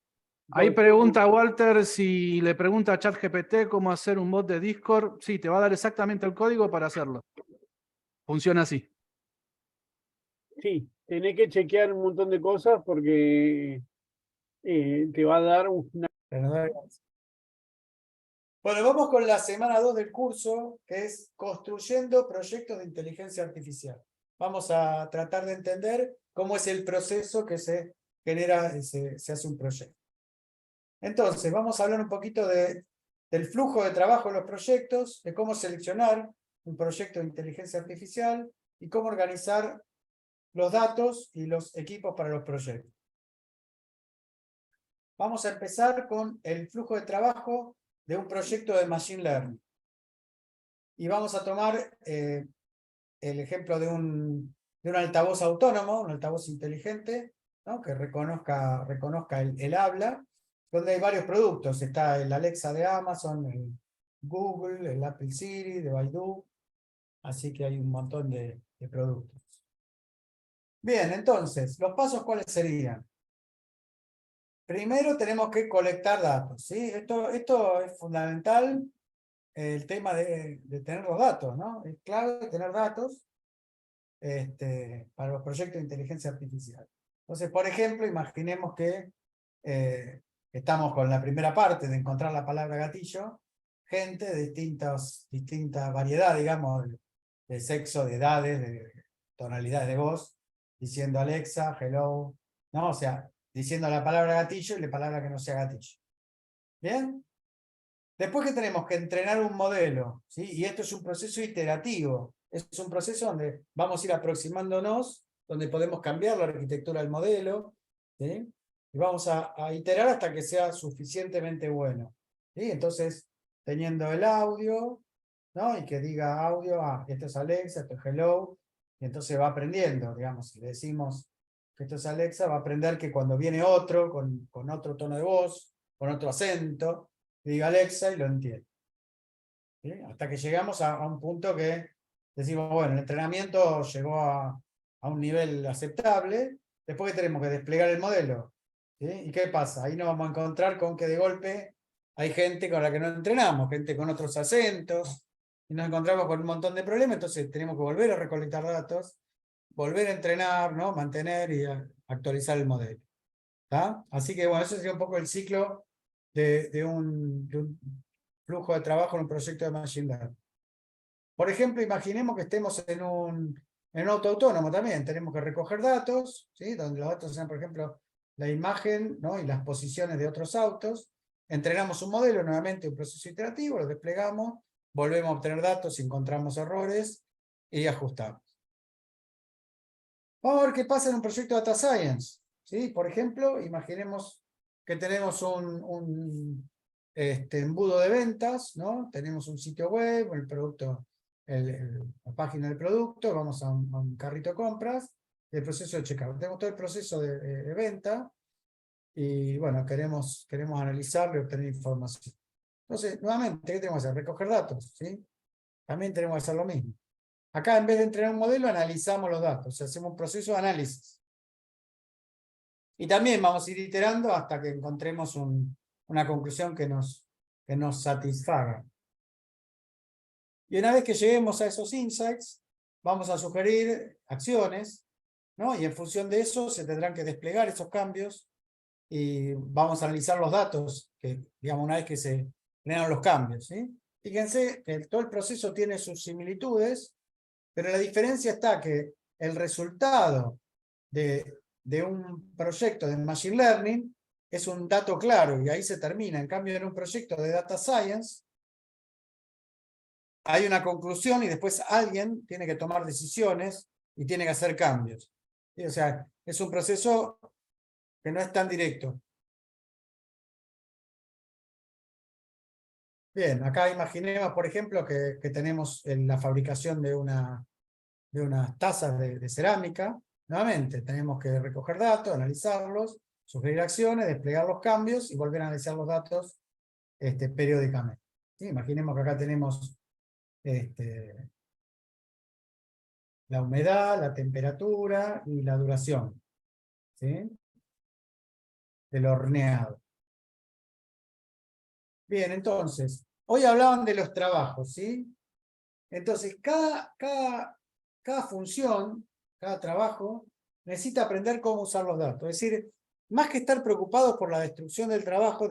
Ahí pregunta Walter si le pregunta a ChatGPT cómo hacer un bot de Discord. Sí, te va a dar exactamente el código para hacerlo. Funciona así. Sí, tenés que chequear un montón de cosas porque te va a dar una... Bueno, vamos con la semana 2 del curso, que es Construyendo Proyectos de Inteligencia Artificial. Vamos a tratar de entender cómo es el proceso que se genera, se hace un proyecto. Entonces, vamos a hablar un poquito del flujo de trabajo de los proyectos, de cómo seleccionar un proyecto de inteligencia artificial y cómo organizar los datos y los equipos para los proyectos. Vamos a empezar con el flujo de trabajo de un proyecto de Machine Learning. Y vamos a tomar el ejemplo de un altavoz autónomo, un altavoz inteligente, ¿no? Que reconozca el habla, donde hay varios productos. Está el Alexa de Amazon, el Google, el Apple Siri de Baidu. Así que hay un montón de productos. Bien, entonces, ¿los pasos cuáles serían? Primero tenemos que colectar datos, ¿sí? Esto es fundamental, el tema de tener los datos, ¿no? Es clave tener datos para los proyectos de inteligencia artificial. Entonces, por ejemplo, imaginemos que estamos con la primera parte de encontrar la palabra gatillo, gente de distinta variedad, digamos, de sexo, de edades, de tonalidades de voz, diciendo Alexa, hello, ¿no? O sea, diciendo la palabra gatillo y la palabra que no sea gatillo. ¿Bien? Después que tenemos que entrenar un modelo, ¿sí? Y esto es un proceso iterativo, es un proceso donde vamos a ir aproximándonos, donde podemos cambiar la arquitectura del modelo, ¿sí? Y vamos a iterar hasta que sea suficientemente bueno, ¿sí? Entonces, teniendo el audio, ¿no? Y que diga audio, esto es Alexa, esto es hello, y entonces va aprendiendo, digamos, si le decimos que esto es Alexa, va a aprender que cuando viene otro, con otro tono de voz, con otro acento, diga Alexa y lo entiende. ¿Sí? Hasta que llegamos a un punto que decimos, bueno, el entrenamiento llegó a un nivel aceptable, después que tenemos que desplegar el modelo, ¿Sí? ¿Y qué pasa? Ahí nos vamos a encontrar con que de golpe hay gente con la que no entrenamos, gente con otros acentos, y nos encontramos con un montón de problemas, entonces tenemos que volver a recolectar datos, volver a entrenar, ¿no? Mantener y actualizar el modelo. ¿Tá? Así que bueno, eso sería un poco el ciclo de un flujo de trabajo en un proyecto de Machine Learning. Por ejemplo, imaginemos que estemos en un auto autónomo también. Tenemos que recoger datos, ¿sí? Donde los datos sean, por ejemplo, la imagen, ¿no? Y las posiciones de otros autos. Entrenamos un modelo, nuevamente un proceso iterativo, lo desplegamos, volvemos a obtener datos, encontramos errores y ajustamos. Vamos a ver qué pasa en un proyecto de Data Science. ¿Sí? Por ejemplo, imaginemos que tenemos un embudo de ventas, ¿no? Tenemos un sitio web, el producto, la página del producto, vamos a un carrito de compras, el proceso de checkout. Tenemos todo el proceso de venta y bueno, queremos analizarlo y obtener información. Entonces, nuevamente, ¿qué tenemos que hacer? Recoger datos, ¿sí? También tenemos que hacer lo mismo. Acá, en vez de entrenar un modelo, analizamos los datos, o sea, hacemos un proceso de análisis. Y también vamos a ir iterando hasta que encontremos una conclusión que nos satisfaga. Y una vez que lleguemos a esos insights, vamos a sugerir acciones, ¿no? Y en función de eso se tendrán que desplegar esos cambios y vamos a analizar los datos, que, digamos, una vez que se generan los cambios, ¿sí? Fíjense que todo el proceso tiene sus similitudes, pero la diferencia está que el resultado de un proyecto de Machine Learning es un dato claro y ahí se termina. En cambio, en un proyecto de Data Science hay una conclusión y después alguien tiene que tomar decisiones y tiene que hacer cambios. ¿Sí? O sea, es un proceso que no es tan directo. Bien, acá imaginemos, por ejemplo, que tenemos la fabricación de unas tazas de cerámica. Nuevamente, tenemos que recoger datos, analizarlos, sugerir acciones, desplegar los cambios y volver a analizar los datos periódicamente. ¿Sí? Imaginemos que acá tenemos la humedad, la temperatura y la duración, ¿sí? Del horneado. Bien, entonces, hoy hablaban de los trabajos, ¿sí? Entonces, cada función, cada trabajo, necesita aprender cómo usar los datos. Es decir, más que estar preocupados por la destrucción del trabajo,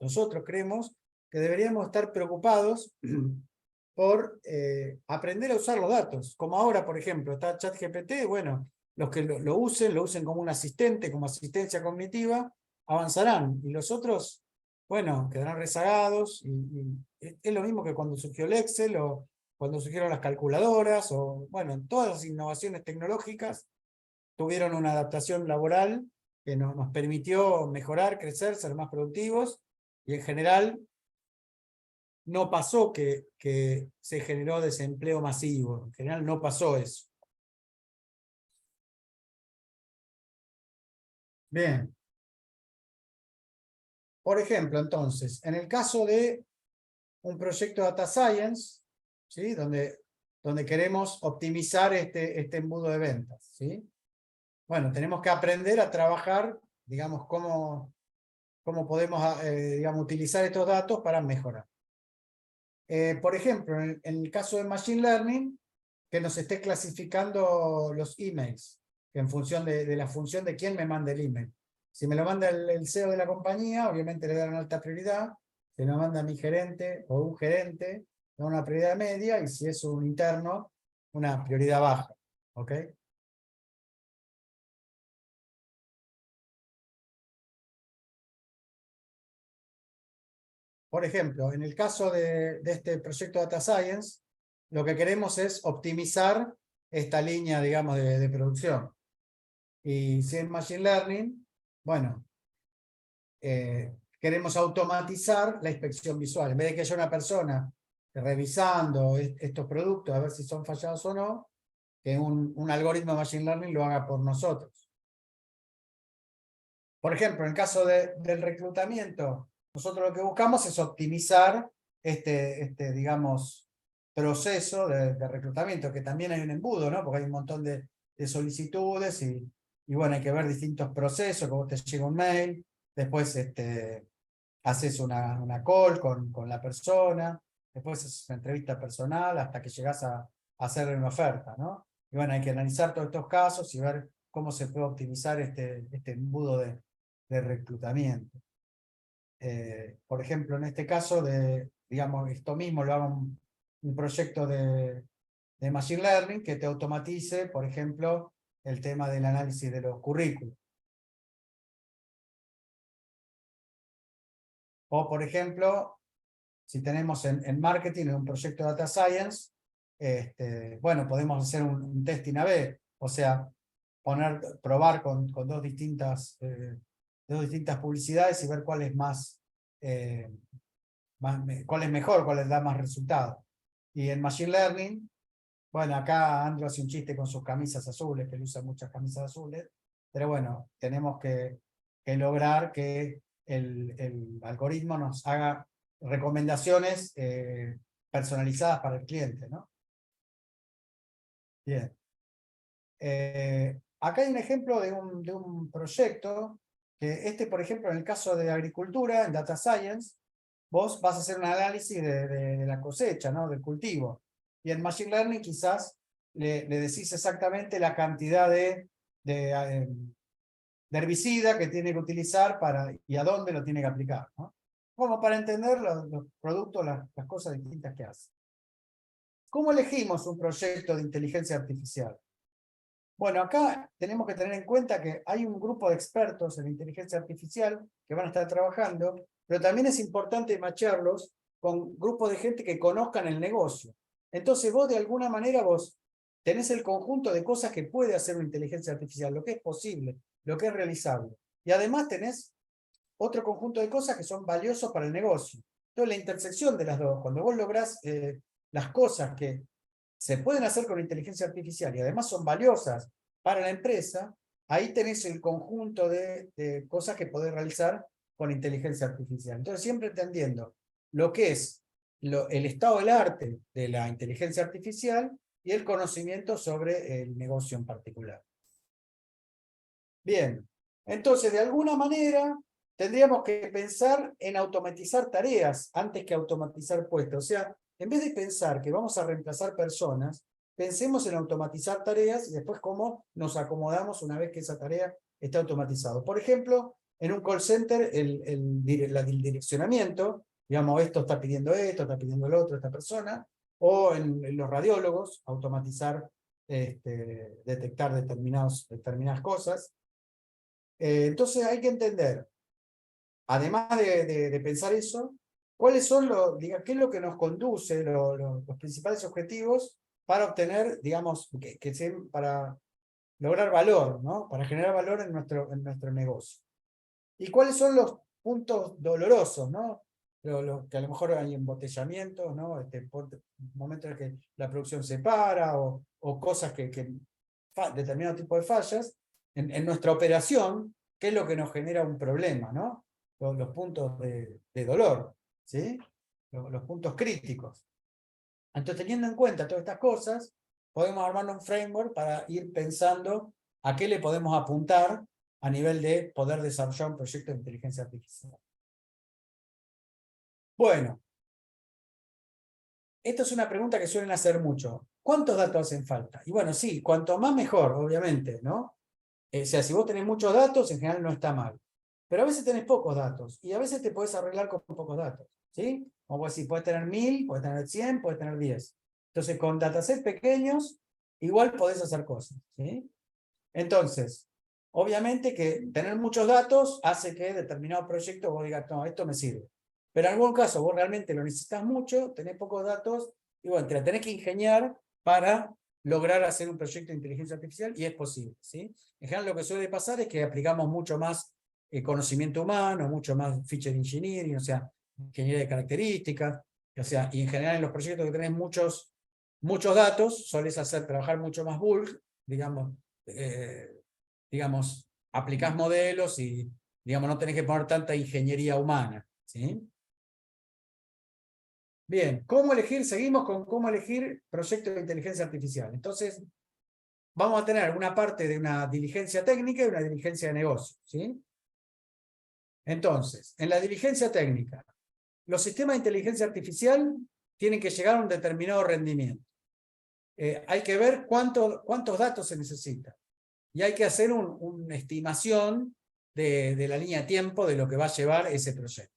nosotros creemos que deberíamos estar preocupados por aprender a usar los datos. Como ahora, por ejemplo, está ChatGPT, bueno, los que lo usen como un asistente, como asistencia cognitiva, avanzarán. Y los otros, bueno, quedarán rezagados. Y es lo mismo que cuando surgió el Excel o cuando surgieron las calculadoras, o bueno, todas las innovaciones tecnológicas tuvieron una adaptación laboral que nos permitió mejorar, crecer, ser más productivos, y en general no pasó que se generó desempleo masivo, en general no pasó eso. Bien. Por ejemplo, entonces, en el caso de un proyecto de Data Science, ¿sí? donde queremos optimizar este embudo de ventas, ¿sí? Bueno, tenemos que aprender a trabajar, digamos, cómo podemos digamos, utilizar estos datos para mejorar. Por ejemplo, en el caso de Machine Learning, que nos esté clasificando los emails, que en función de la función de quién me manda el email. Si me lo manda el CEO de la compañía, obviamente le darán alta prioridad. Si me lo manda mi gerente o un gerente, le da una prioridad media, y si es un interno, una prioridad baja. ¿Ok? Por ejemplo, en el caso de este proyecto Data Science, lo que queremos es optimizar esta línea, digamos, de producción. Y si en Machine Learning, bueno, queremos automatizar la inspección visual. En vez de que haya una persona revisando estos productos a ver si son fallados o no, que un algoritmo de Machine Learning lo haga por nosotros. Por ejemplo, en el caso del reclutamiento, nosotros lo que buscamos es optimizar digamos, proceso de reclutamiento, que también hay un embudo, ¿no? Porque hay un montón de solicitudes y y bueno, hay que ver distintos procesos, como te llega un mail, después haces una call con la persona, después haces una entrevista personal hasta que llegas a hacerle una oferta, ¿no? Y bueno, hay que analizar todos estos casos y ver cómo se puede optimizar este embudo de reclutamiento. Por ejemplo, en este caso, digamos, esto mismo lo hago un proyecto de Machine Learning que te automatice, por ejemplo, el tema del análisis de los currículos. O, por ejemplo, si tenemos en marketing un proyecto de Data Science, bueno, podemos hacer un testing A/B, o sea, probar con dos distintas publicidades y ver cuál es cuál es mejor, cuál les da más resultado. Y en Machine Learning, bueno, acá Andrew hace un chiste con sus camisas azules, que él usa muchas camisas azules, pero bueno, tenemos que lograr que el algoritmo nos haga recomendaciones personalizadas para el cliente, ¿no? Bien. Acá hay un ejemplo de un proyecto, que por ejemplo, en el caso de agricultura, en Data Science, vos vas a hacer un análisis de la cosecha, ¿no? Del cultivo. Y en Machine Learning quizás le decís exactamente la cantidad de herbicida que tiene que utilizar y a dónde lo tiene que aplicar, ¿no? Como para entender los productos, las cosas distintas que hace. ¿Cómo elegimos un proyecto de inteligencia artificial? Bueno, acá tenemos que tener en cuenta que hay un grupo de expertos en inteligencia artificial que van a estar trabajando, pero también es importante macharlos con grupos de gente que conozcan el negocio. Entonces vos de alguna manera tenés el conjunto de cosas que puede hacer una inteligencia artificial, lo que es posible, lo que es realizable. Y además tenés otro conjunto de cosas que son valiosos para el negocio. Entonces la intersección de las dos, cuando vos lográs las cosas que se pueden hacer con inteligencia artificial y además son valiosas para la empresa, ahí tenés el conjunto de cosas que podés realizar con inteligencia artificial. Entonces, siempre entendiendo lo que es el estado del arte de la inteligencia artificial y el conocimiento sobre el negocio en particular. Bien, entonces, de alguna manera, tendríamos que pensar en automatizar tareas antes que automatizar puestos. O sea, en vez de pensar que vamos a reemplazar personas, pensemos en automatizar tareas y después cómo nos acomodamos una vez que esa tarea está automatizada. Por ejemplo, en un call center, el direccionamiento, digamos, esto está pidiendo esto, está pidiendo lo otro, esta persona, o en los radiólogos, automatizar, detectar determinadas cosas. Entonces hay que entender, además de pensar eso, cuáles son qué es lo que nos conduce, los principales objetivos para obtener, digamos, para lograr valor, ¿no? Para generar valor en nuestro negocio. Y cuáles son los puntos dolorosos, ¿no? Que a lo mejor hay embotellamientos, ¿no? Momentos en que la producción se para o cosas determinado tipo de fallas en nuestra operación, que es lo que nos genera un problema, ¿no? Los puntos de dolor, ¿sí? Los puntos críticos. Entonces, teniendo en cuenta todas estas cosas, podemos armar un framework para ir pensando a qué le podemos apuntar a nivel de poder desarrollar un proyecto de inteligencia artificial. Bueno, esta es una pregunta que suelen hacer mucho. ¿Cuántos datos hacen falta? Y bueno, sí, cuanto más mejor, obviamente, ¿no? O sea, si vos tenés muchos datos, en general no está mal. Pero a veces tenés pocos datos, y a veces te podés arreglar con pocos datos, ¿sí? Como vos decís, podés tener 1000, podés tener 100, podés tener 10. Entonces, con datasets pequeños, igual podés hacer cosas, ¿sí? Entonces, obviamente que tener muchos datos hace que determinado proyecto vos digas, no, esto me sirve. Pero en algún caso vos realmente lo necesitas mucho, tenés pocos datos, y bueno, te la tenés que ingeniar para lograr hacer un proyecto de inteligencia artificial, y es posible, ¿sí? En general lo que suele pasar es que aplicamos mucho más conocimiento humano, mucho más feature engineering, o sea, ingeniería de características, o sea, y en general en los proyectos que tenés muchos datos, solés trabajar mucho más bulk, digamos, aplicás modelos y, digamos, no tenés que poner tanta ingeniería humana, ¿sí? Bien, ¿cómo elegir? Seguimos con cómo elegir proyectos de inteligencia artificial. Entonces, vamos a tener una parte de una diligencia técnica y una diligencia de negocio, ¿sí? Entonces, en la diligencia técnica, los sistemas de inteligencia artificial tienen que llegar a un determinado rendimiento. Hay que ver cuántos datos se necesitan. Y hay que hacer una estimación de la línea de tiempo de lo que va a llevar ese proyecto.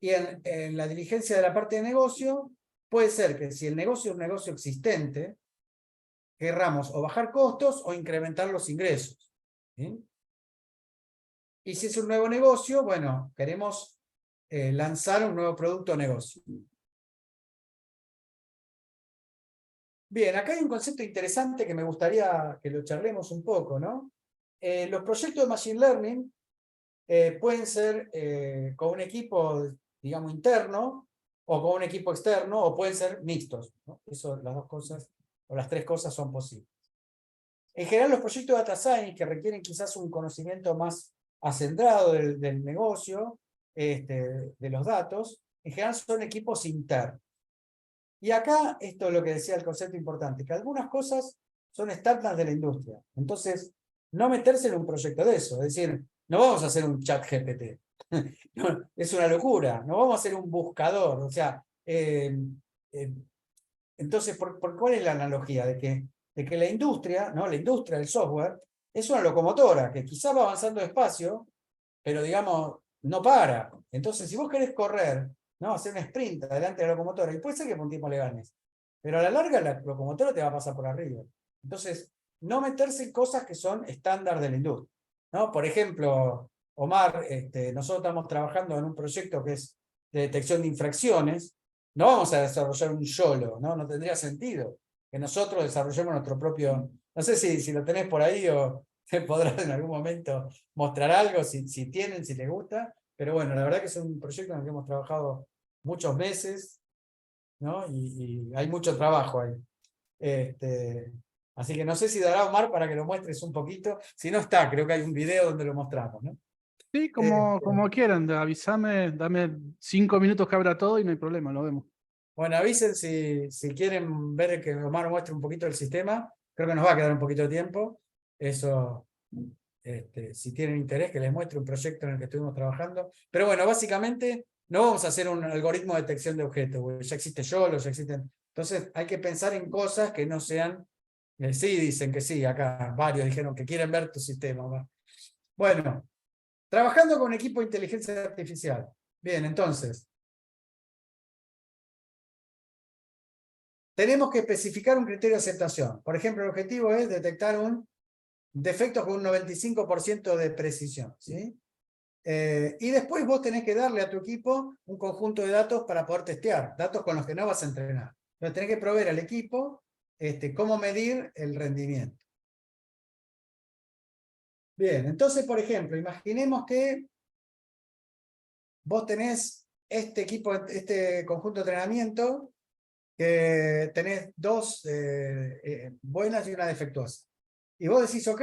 Y en la diligencia de la parte de negocio, puede ser que si el negocio es un negocio existente, querramos o bajar costos o incrementar los ingresos, ¿sí? Y si es un nuevo negocio, bueno, queremos lanzar un nuevo producto o negocio. Bien, acá hay un concepto interesante que me gustaría que lo charlemos un poco, ¿no? Los proyectos de Machine Learning pueden ser con un equipo, digamos, interno, o con un equipo externo, o pueden ser mixtos, ¿no? Eso, las dos cosas, o las tres cosas son posibles. En general, los proyectos de Data Science, que requieren quizás un conocimiento más acendrado del negocio, de los datos, en general son equipos internos. Y acá, esto es lo que decía el concepto importante, que algunas cosas son estándares de la industria. Entonces, no meterse en un proyecto de eso, es decir, no vamos a hacer un chat GPT. No, es una locura, no vamos a hacer un buscador. O sea, entonces, ¿cuál es la analogía? De que la industria, ¿no? La industria del software, es una locomotora que quizás va avanzando despacio, pero digamos, no para. Entonces, si vos querés correr, ¿no? Hacer un sprint adelante de la locomotora, y puede ser que por un tiempo le ganes, pero a la larga la locomotora te va a pasar por arriba. Entonces, no meterse en cosas que son estándar de la industria, ¿no? Por ejemplo, Omar, nosotros estamos trabajando en un proyecto que es de detección de infracciones. No vamos a desarrollar un YOLO, ¿no? No tendría sentido que nosotros desarrollemos nuestro propio. No sé si lo tenés por ahí o te podrás en algún momento mostrar algo, si tienen, si les gusta. Pero bueno, la verdad que es un proyecto en el que hemos trabajado muchos meses, ¿no? Y hay mucho trabajo ahí. Así que no sé si dará Omar para que lo muestres un poquito. Si no está, creo que hay un video donde lo mostramos, ¿no? Sí, como quieran, avísame, dame 5 minutos que abra todo y no hay problema, lo vemos. Bueno, avisen si quieren ver que Omar muestre un poquito el sistema. Creo que nos va a quedar un poquito de tiempo. Eso, si tienen interés, que les muestre un proyecto en el que estuvimos trabajando. Pero bueno, básicamente no vamos a hacer un algoritmo de detección de objetos, porque ya existe YOLO, ya existen. Entonces hay que pensar en cosas que no sean. Sí, dicen que sí, acá varios dijeron que quieren ver tu sistema, Omar. Bueno, trabajando con equipo de inteligencia artificial. Bien, entonces. Tenemos que especificar un criterio de aceptación. Por ejemplo, el objetivo es detectar un defecto con un 95% de precisión, ¿sí? Y después vos tenés que darle a tu equipo un conjunto de datos para poder testear, datos con los que no vas a entrenar. Entonces tenés que proveer al equipo cómo medir el rendimiento. Bien, entonces, por ejemplo, imaginemos que vos tenés este conjunto de entrenamiento, que tenés dos buenas y una defectuosa. Y vos decís, ok,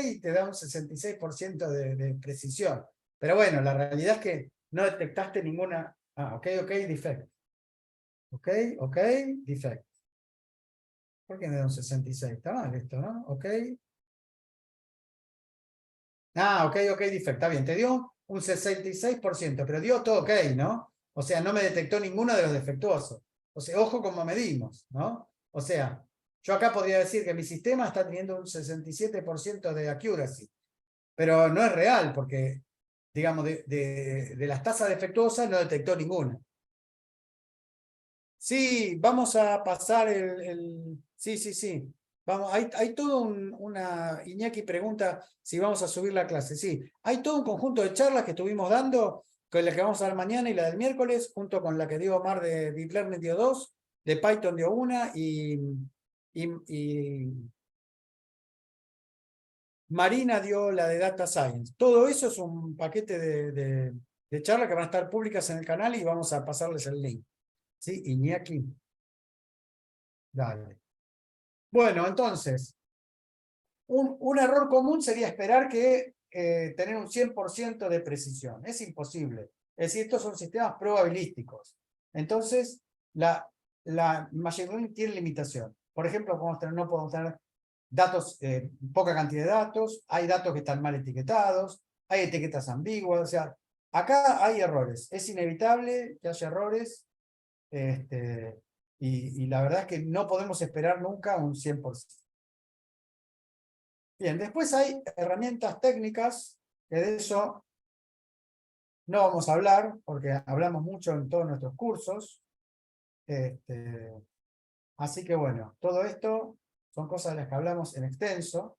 y te da un 66% de precisión. Pero bueno, la realidad es que no detectaste ninguna. Ok, defecto. Ok, defecto. ¿Por qué me da un 66? Está mal esto, ¿no? Ok. Ok, defecto. Está bien, te dio un 66%, pero dio todo ok, ¿no? O sea, no me detectó ninguno de los defectuosos. O sea, ojo cómo medimos, ¿no? O sea, yo acá podría decir que mi sistema está teniendo un 67% de accuracy, pero no es real porque, digamos, de las tasas defectuosas no detectó ninguna. Sí, vamos a pasar Sí. Vamos, hay todo una. Iñaki pregunta si vamos a subir la clase. Sí, hay todo un conjunto de charlas que estuvimos dando, con la que vamos a dar mañana y la del miércoles, junto con la que dio Omar de Deep Learning dio 2, de Python dio una, y Marina dio la de Data Science. Todo eso es un paquete de charlas que van a estar públicas en el canal y vamos a pasarles el link. ¿Sí? Iñaki. Dale. Bueno, entonces, un error común sería esperar que tener un 100% de precisión. Es imposible. Es decir, estos son sistemas probabilísticos. Entonces, la Machine Learning tiene limitación. Por ejemplo, no podemos tener datos, poca cantidad de datos, hay datos que están mal etiquetados, hay etiquetas ambiguas, o sea, acá hay errores. Es inevitable que haya errores, y la verdad es que no podemos esperar nunca un 100%. Bien, después hay herramientas técnicas, que de eso no vamos a hablar, porque hablamos mucho en todos nuestros cursos. Así que bueno, todo esto son cosas de las que hablamos en extenso.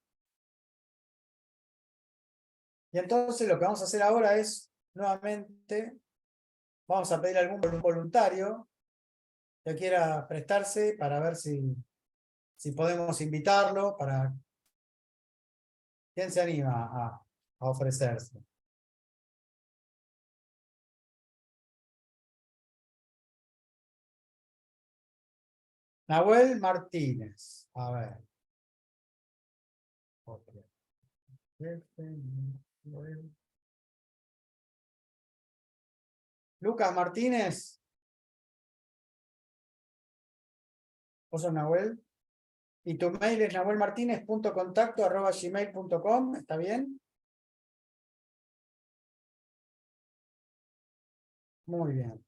Y entonces lo que vamos a hacer ahora es, nuevamente, vamos a pedir a algún voluntario que quiera prestarse para ver si podemos invitarlo, para quién se anima a ofrecerse. Nahuel Martínez. A ver. Lucas Martínez. ¿Vos sos Nahuel? Y tu mail es nahuelmartinez.contacto@gmail.com. ¿Está bien? Muy bien.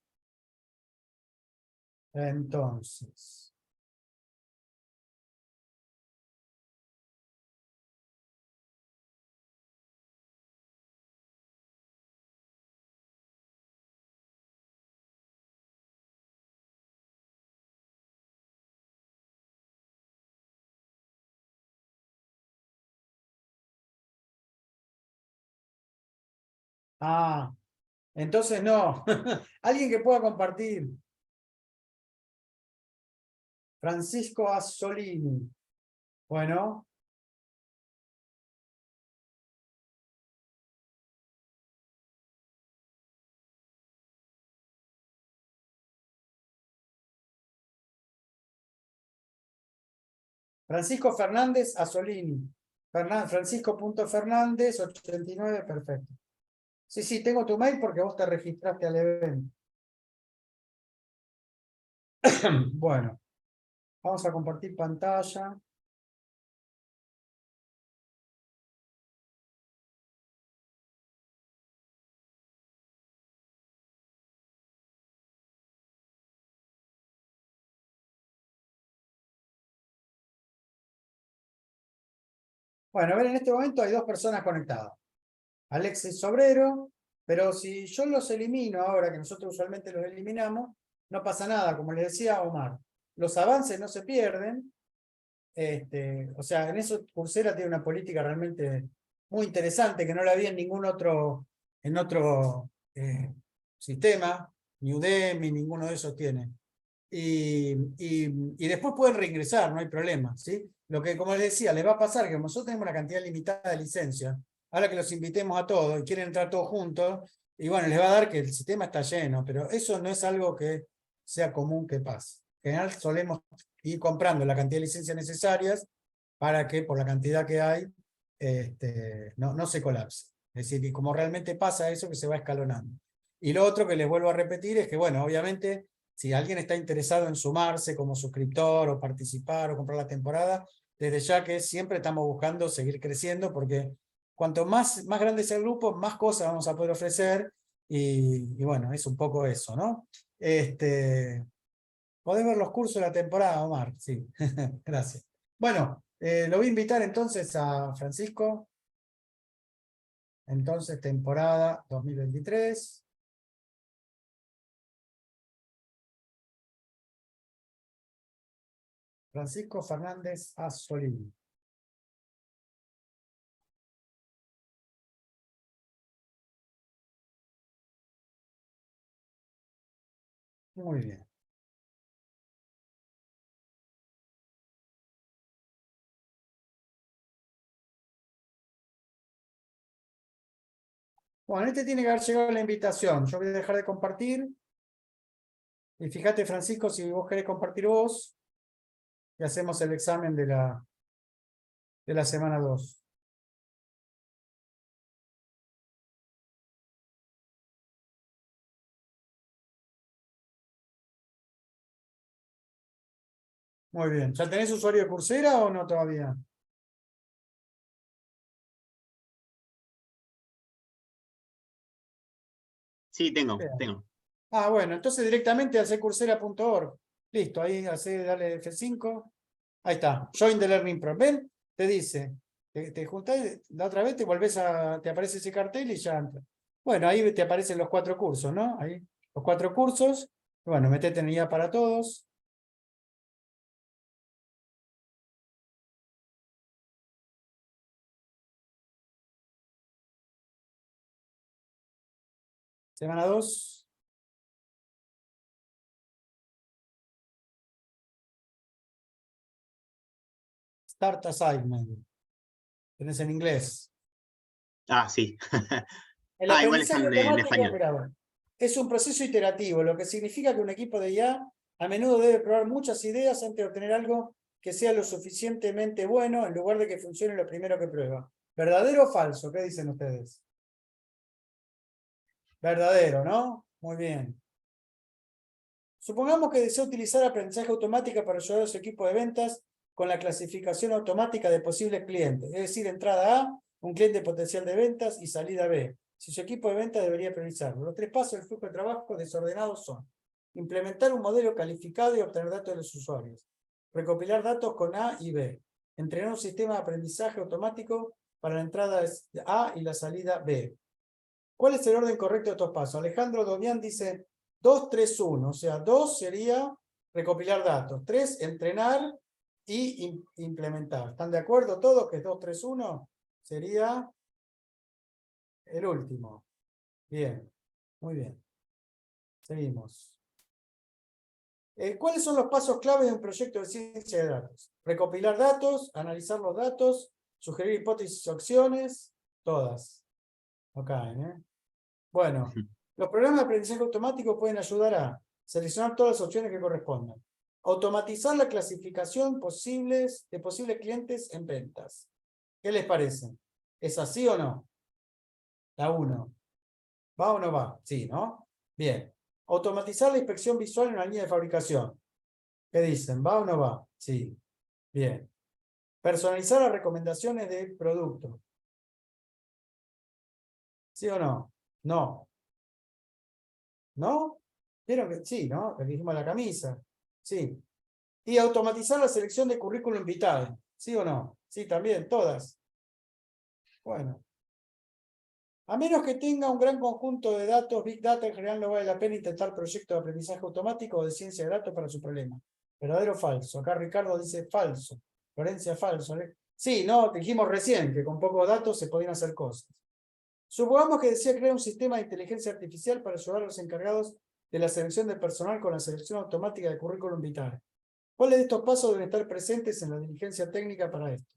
Entonces. Ah, entonces no. Alguien que pueda compartir. Francisco Assolini. Bueno. Francisco Fernández Assolini. Francisco.fernández89, perfecto. Sí, sí, tengo tu mail porque vos te registraste al evento. Bueno, vamos a compartir pantalla. Bueno, a ver, en este momento hay dos personas conectadas. Alexis Sobrero, pero si yo los elimino ahora, que nosotros usualmente los eliminamos, no pasa nada, como les decía Omar. Los avances no se pierden. O sea, en eso Coursera tiene una política realmente muy interesante que no la había en otro sistema, ni Udemy, ninguno de esos tiene. Y después pueden reingresar, no hay problema, ¿sí? Lo que, como les decía, les va a pasar que como nosotros tenemos una cantidad limitada de licencias, ahora que los invitemos a todos y quieren entrar todos juntos, y bueno, les va a dar que el sistema está lleno, pero eso no es algo que sea común que pase. En general solemos ir comprando la cantidad de licencias necesarias para que por la cantidad que hay no se colapse. Es decir, y como realmente pasa eso, que se va escalonando. Y lo otro que les vuelvo a repetir es que, bueno, obviamente, si alguien está interesado en sumarse como suscriptor o participar o comprar la temporada, desde ya que siempre estamos buscando seguir creciendo porque cuanto más grande sea el grupo, más cosas vamos a poder ofrecer y bueno, es un poco eso, ¿no? Podés ver los cursos de la temporada, Omar, sí, gracias. Bueno, lo voy a invitar entonces a Francisco. Entonces, temporada 2023. Francisco Fernández Assolini. Muy bien. Bueno, tiene que haber llegado la invitación. Yo voy a dejar de compartir. Y fíjate, Francisco, si vos querés compartir vos, y hacemos el examen de la semana 2. Muy bien. ¿Ya tenés usuario de Coursera o no todavía? Sí, tengo. Ah, bueno, entonces directamente al coursera.org. Listo, ahí dale F5. Ahí está, Join the Learning Pro. ¿Ven? Te dice, te juntás, la otra vez te te aparece ese cartel y ya entra. Bueno, ahí te aparecen los 4 cursos, ¿no? Ahí, los 4 cursos. Bueno, metete en IA para todos. Semana 2. Start Assignment. Tenés en inglés. Ah, sí. El Igual aprendizaje están en automático, español. mirá, bueno, es un proceso iterativo, lo que significa que un equipo de IA a menudo debe probar muchas ideas antes de obtener algo que sea lo suficientemente bueno en lugar de que funcione lo primero que prueba. ¿Verdadero o falso? ¿Qué dicen ustedes? Verdadero, ¿no? Muy bien. Supongamos que desea utilizar aprendizaje automático para ayudar a su equipo de ventas con la clasificación automática de posibles clientes, es decir, entrada A, un cliente potencial de ventas, y salida B. Si su equipo de ventas debería priorizarlo. Los 3 pasos del flujo de trabajo desordenados son: implementar un modelo calificado y obtener datos de los usuarios, recopilar datos con A y B, entrenar un sistema de aprendizaje automático para la entrada A y la salida B. ¿Cuál es el orden correcto de estos pasos? Alejandro Domián dice 2, 3, 1. O sea, 2 sería recopilar datos, 3, entrenar y implementar. ¿Están de acuerdo todos que es 2, 3, 1? Sería el último. Bien, muy bien. Seguimos. ¿Cuáles son los pasos clave de un proyecto de ciencia de datos? Recopilar datos, analizar los datos, sugerir hipótesis o acciones, todas. Ok, ¿eh? Bueno, los programas de aprendizaje automático pueden ayudar a seleccionar todas las opciones que correspondan, automatizar la clasificación de posibles clientes en ventas. ¿Qué les parece? ¿Es así o no? La 1. ¿Va o no va? Sí, ¿no? Bien. Automatizar la inspección visual en una línea de fabricación. ¿Qué dicen? ¿Va o no va? Sí. Bien. Personalizar las recomendaciones del producto. ¿Sí o no? No. ¿No? Vieron que sí, ¿no? Le dijimos la camisa. Sí. Y automatizar la selección de currículum vitae. ¿Sí o no? Sí, también, todas. Bueno. A menos que tenga un gran conjunto de datos, Big Data, en general no vale la pena intentar proyectos de aprendizaje automático o de ciencia de datos para su problema. ¿Verdadero o falso? Acá Ricardo dice falso. Florencia, falso. Sí, no, dijimos recién que con pocos datos se podían hacer cosas. Supongamos que desea crear un sistema de inteligencia artificial para ayudar a los encargados de la selección de personal con la selección automática de currículum vitae. ¿Cuáles de estos pasos deben estar presentes en la diligencia técnica para esto?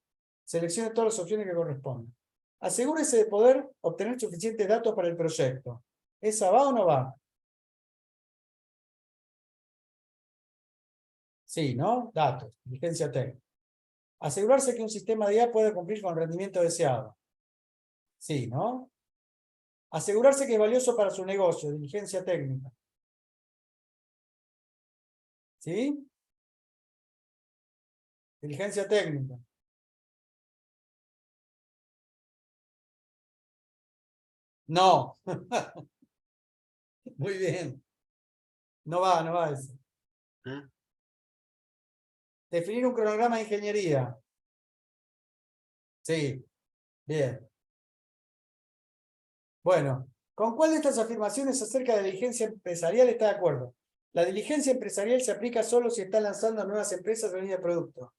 Seleccione todas las opciones que correspondan. Asegúrese de poder obtener suficientes datos para el proyecto. ¿Esa va o no va? Sí, ¿no? Datos, diligencia técnica. Asegurarse que un sistema de IA pueda cumplir con el rendimiento deseado. Sí, ¿no? Asegurarse que es valioso para su negocio, diligencia técnica. ¿Sí? Diligencia técnica. No. Muy bien. No va eso. ¿Eh? Definir un cronograma de ingeniería. Sí, bien. Bueno, ¿con cuál de estas afirmaciones acerca de la diligencia empresarial está de acuerdo? La diligencia empresarial se aplica solo si está lanzando nuevas empresas o línea de producto.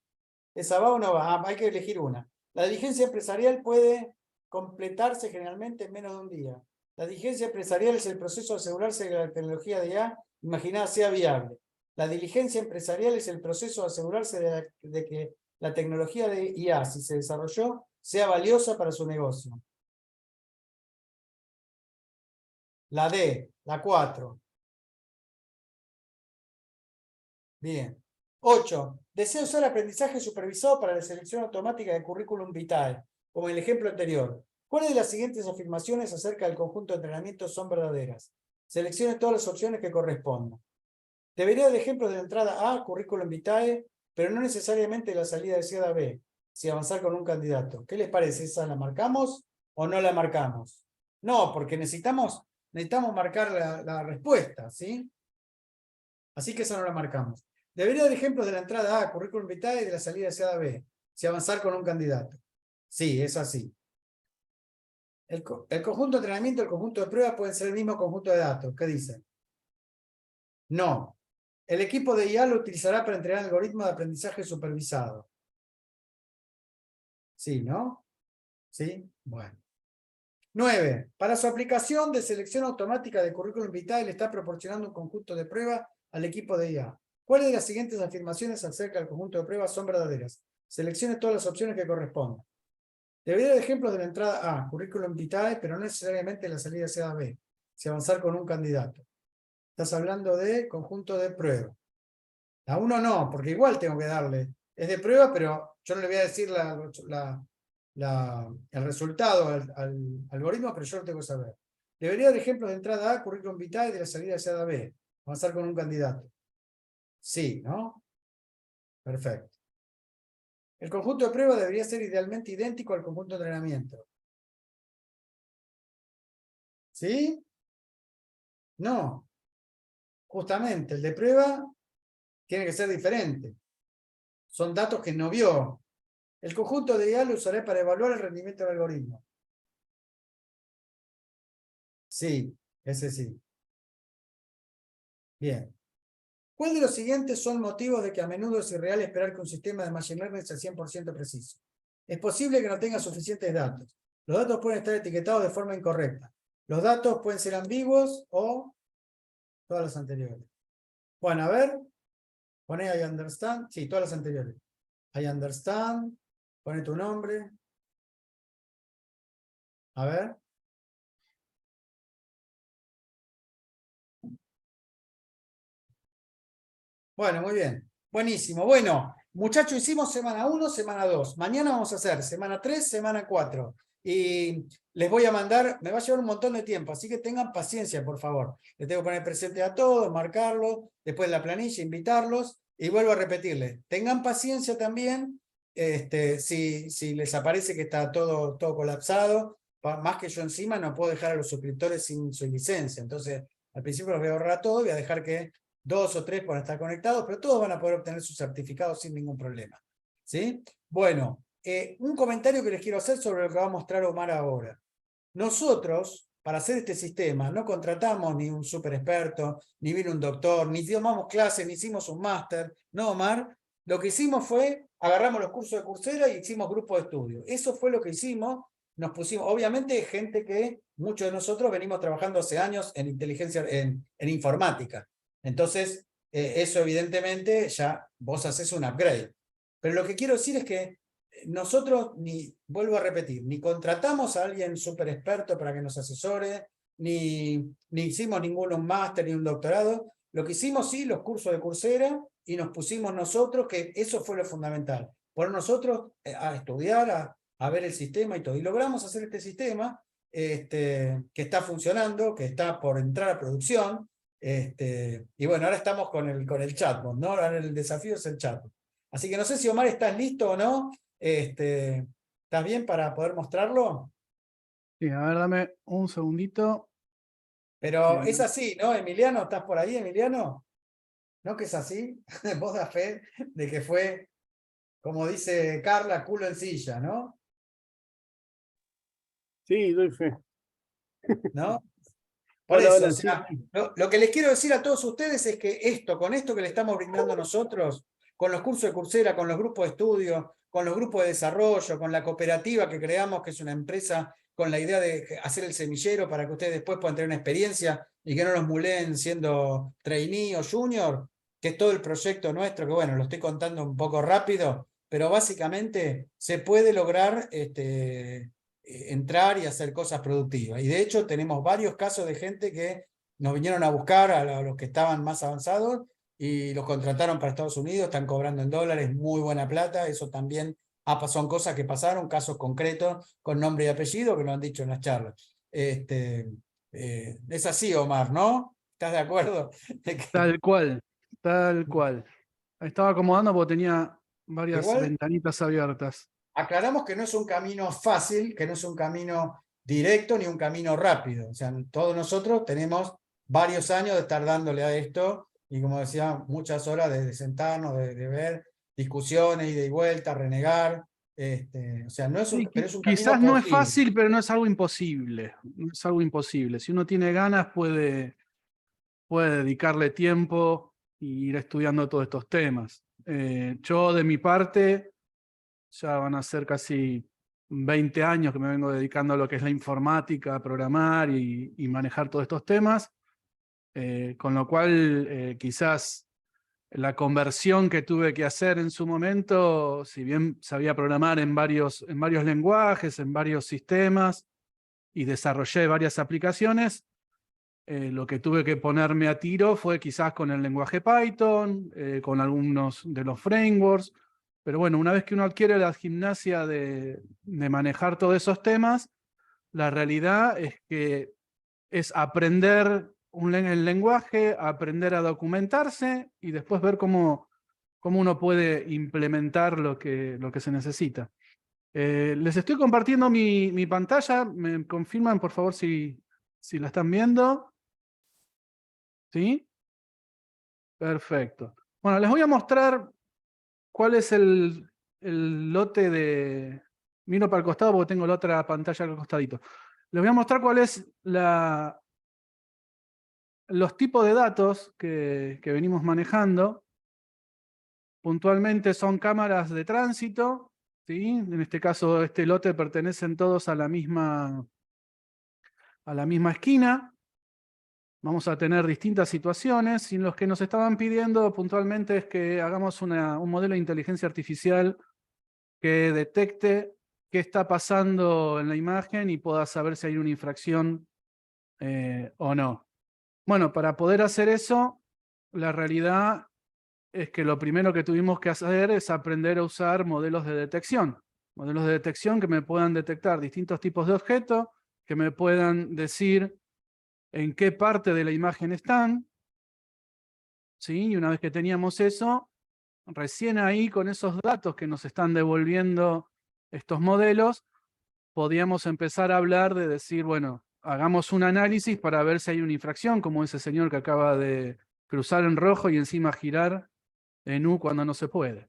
¿Esa va o no va? Ah, hay que elegir una. La diligencia empresarial puede completarse generalmente en menos de un día. La diligencia empresarial es el proceso de asegurarse de que la tecnología de IA imaginada sea viable. La diligencia empresarial es el proceso de asegurarse de que la tecnología de IA, si se desarrolló, sea valiosa para su negocio. La D, la 4. Bien. 8. Desea usar aprendizaje supervisado para la selección automática de currículum vitae, como en el ejemplo anterior. ¿Cuáles de las siguientes afirmaciones acerca del conjunto de entrenamiento son verdaderas? Seleccione todas las opciones que correspondan. Debería dar ejemplos de la entrada A, currículum vitae, pero no necesariamente la salida deseada B, si avanzar con un candidato. ¿Qué les parece? ¿Esa la marcamos o no la marcamos? No, porque necesitamos necesitamos marcar la respuesta, ¿sí? Así que eso no lo marcamos. Debería dar ejemplos de la entrada A, currículum vitae, y de la salida hacia A, B, si avanzar con un candidato. Sí, es así. El conjunto de entrenamiento y el conjunto de pruebas pueden ser el mismo conjunto de datos. ¿Qué dicen? No. El equipo de IA lo utilizará para entrenar algoritmos de aprendizaje supervisado. Sí, ¿no? ¿Sí? Bueno. 9. Para su aplicación de selección automática de currículum vitae le está proporcionando un conjunto de pruebas al equipo de IA. ¿Cuáles de las siguientes afirmaciones acerca del conjunto de pruebas son verdaderas? Seleccione todas las opciones que correspondan. Debería dar ejemplos de la entrada A, currículum vitae, pero no necesariamente la salida sea B, si avanzar con un candidato. Estás hablando de conjunto de prueba. A uno no, porque igual tengo que darle. Es de prueba, pero yo no le voy a decir el resultado al algoritmo, pero yo lo tengo que saber. Debería dar ejemplos de entrada A, currículum vitae, y de la salida hacia B. Avanzar con un candidato. Sí, ¿no? Perfecto. El conjunto de prueba debería ser idealmente idéntico al conjunto de entrenamiento. ¿Sí? No. Justamente, el de prueba tiene que ser diferente. Son datos que no vio. El conjunto de IA lo usaré para evaluar el rendimiento del algoritmo. Sí, ese sí. Bien. ¿Cuál de los siguientes son motivos de que a menudo es irreal esperar que un sistema de machine learning sea 100% preciso? Es posible que no tenga suficientes datos. Los datos pueden estar etiquetados de forma incorrecta. Los datos pueden ser ambiguos o todas las anteriores. Bueno, a ver. Poné I understand. Sí, todas las anteriores. I understand. Poné tu nombre. A ver. Bueno, muy bien. Buenísimo. Bueno, muchachos, hicimos semana 1, semana 2. Mañana vamos a hacer semana 3, semana 4. Y les voy a mandar, me va a llevar un montón de tiempo, así que tengan paciencia, por favor. Les tengo que poner presente a todos, marcarlo, después la planilla, invitarlos, y vuelvo a repetirles. Tengan paciencia también, si les aparece que está todo colapsado, más que yo encima no puedo dejar a los suscriptores sin su licencia. Entonces, al principio los voy a ahorrar a todos, voy a dejar que 2 o 3 puedan estar conectados, pero todos van a poder obtener sus certificados sin ningún problema. ¿Sí? Bueno, un comentario que les quiero hacer sobre lo que va a mostrar Omar ahora. Nosotros, para hacer este sistema, no contratamos ni un super experto, ni vino un doctor, ni tomamos clases, ni hicimos un máster. No, Omar, lo que hicimos fue, agarramos los cursos de Coursera y hicimos grupos de estudio. Eso fue lo que hicimos. Nos pusimos, obviamente, gente que muchos de nosotros venimos trabajando hace años en inteligencia, en informática. Entonces, eso evidentemente ya vos haces un upgrade. Pero lo que quiero decir es que nosotros, vuelvo a repetir, ni contratamos a alguien súper experto para que nos asesore, ni hicimos un máster ni un doctorado. Lo que hicimos, sí, los cursos de Coursera, y nos pusimos nosotros, que eso fue lo fundamental. Por nosotros a estudiar, a ver el sistema y todo. Y logramos hacer este sistema que está funcionando, que está por entrar a producción. Y bueno, ahora estamos con el chatbot, ¿no? Ahora el desafío es el chatbot. Así que no sé si Omar estás listo o no. ¿Estás bien para poder mostrarlo? Sí, a ver, dame un segundito. Pero Sí, es así, ¿no, Emiliano? ¿Estás por ahí, Emiliano? ¿No que es así? Vos das fe de que fue, como dice Carla, culo en silla, ¿no? Sí, doy fe. ¿No? Por Hola, eso, hola, o sí, sea, sí. lo que les quiero decir a todos ustedes es que con esto que le estamos brindando nosotros, con los cursos de Coursera, con los grupos de estudio, con los grupos de desarrollo, con la cooperativa que creamos, que es una empresa con la idea de hacer el semillero para que ustedes después puedan tener una experiencia y que no los muleen siendo trainee o junior, que es todo el proyecto nuestro, que bueno, lo estoy contando un poco rápido, pero básicamente se puede lograr entrar y hacer cosas productivas. Y de hecho tenemos varios casos de gente que nos vinieron a buscar, a los que estaban más avanzados, y los contrataron para Estados Unidos, están cobrando en dólares, muy buena plata. Eso también son cosas que pasaron, casos concretos con nombre y apellido que lo han dicho en las charlas. Es así, Omar, ¿no? ¿Estás de acuerdo? tal cual, tal cual. Estaba acomodando porque tenía varias Igual ventanitas abiertas. aclaramos que no es un camino fácil, que no es un camino directo ni un camino rápido. O sea, todos nosotros tenemos varios años de estar dándole a esto, y como decía, muchas horas de sentarnos, de ver discusiones, ida y vuelta, renegar. O sea, no es un, Sí, pero es un quizás camino no es posible. fácil, pero no es algo imposible. No es algo imposible. Si uno tiene ganas, puede dedicarle tiempo e ir estudiando todos estos temas. Yo, de mi parte, ya van a ser casi 20 años que me vengo dedicando a lo que es la informática, a programar y manejar todos estos temas, con lo cual quizás la conversión que tuve que hacer en su momento, si bien sabía programar en varios lenguajes, en varios sistemas, y desarrollé varias aplicaciones, lo que tuve que ponerme a tiro fue quizás con el lenguaje Python, con algunos de los frameworks, pero bueno, una vez que uno adquiere la gimnasia de manejar todos esos temas, la realidad es que es aprender el lenguaje, aprender a documentarse y después ver cómo uno puede implementar lo que se necesita. Les estoy compartiendo mi pantalla. ¿Me confirman, por favor, si la están viendo? ¿Sí? Perfecto. Bueno, les voy a mostrar cuál es el lote de... Miro para el costado porque tengo la otra pantalla al costadito. Les voy a mostrar cuál es los tipos de datos que venimos manejando. Puntualmente son cámaras de tránsito, ¿sí? En este caso, este lote pertenecen todos a la misma esquina. Vamos a tener distintas situaciones y los que nos estaban pidiendo puntualmente es que hagamos un modelo de inteligencia artificial que detecte qué está pasando en la imagen y pueda saber si hay una infracción o no. Bueno, para poder hacer eso, la realidad es que lo primero que tuvimos que hacer es aprender a usar modelos de detección. Modelos de detección que me puedan detectar distintos tipos de objetos, que me puedan decir en qué parte de la imagen están, ¿sí? Y una vez que teníamos eso, recién ahí con esos datos que nos están devolviendo estos modelos, podíamos empezar a hablar de decir, bueno, hagamos un análisis para ver si hay una infracción, como ese señor que acaba de cruzar en rojo y encima girar en U cuando no se puede.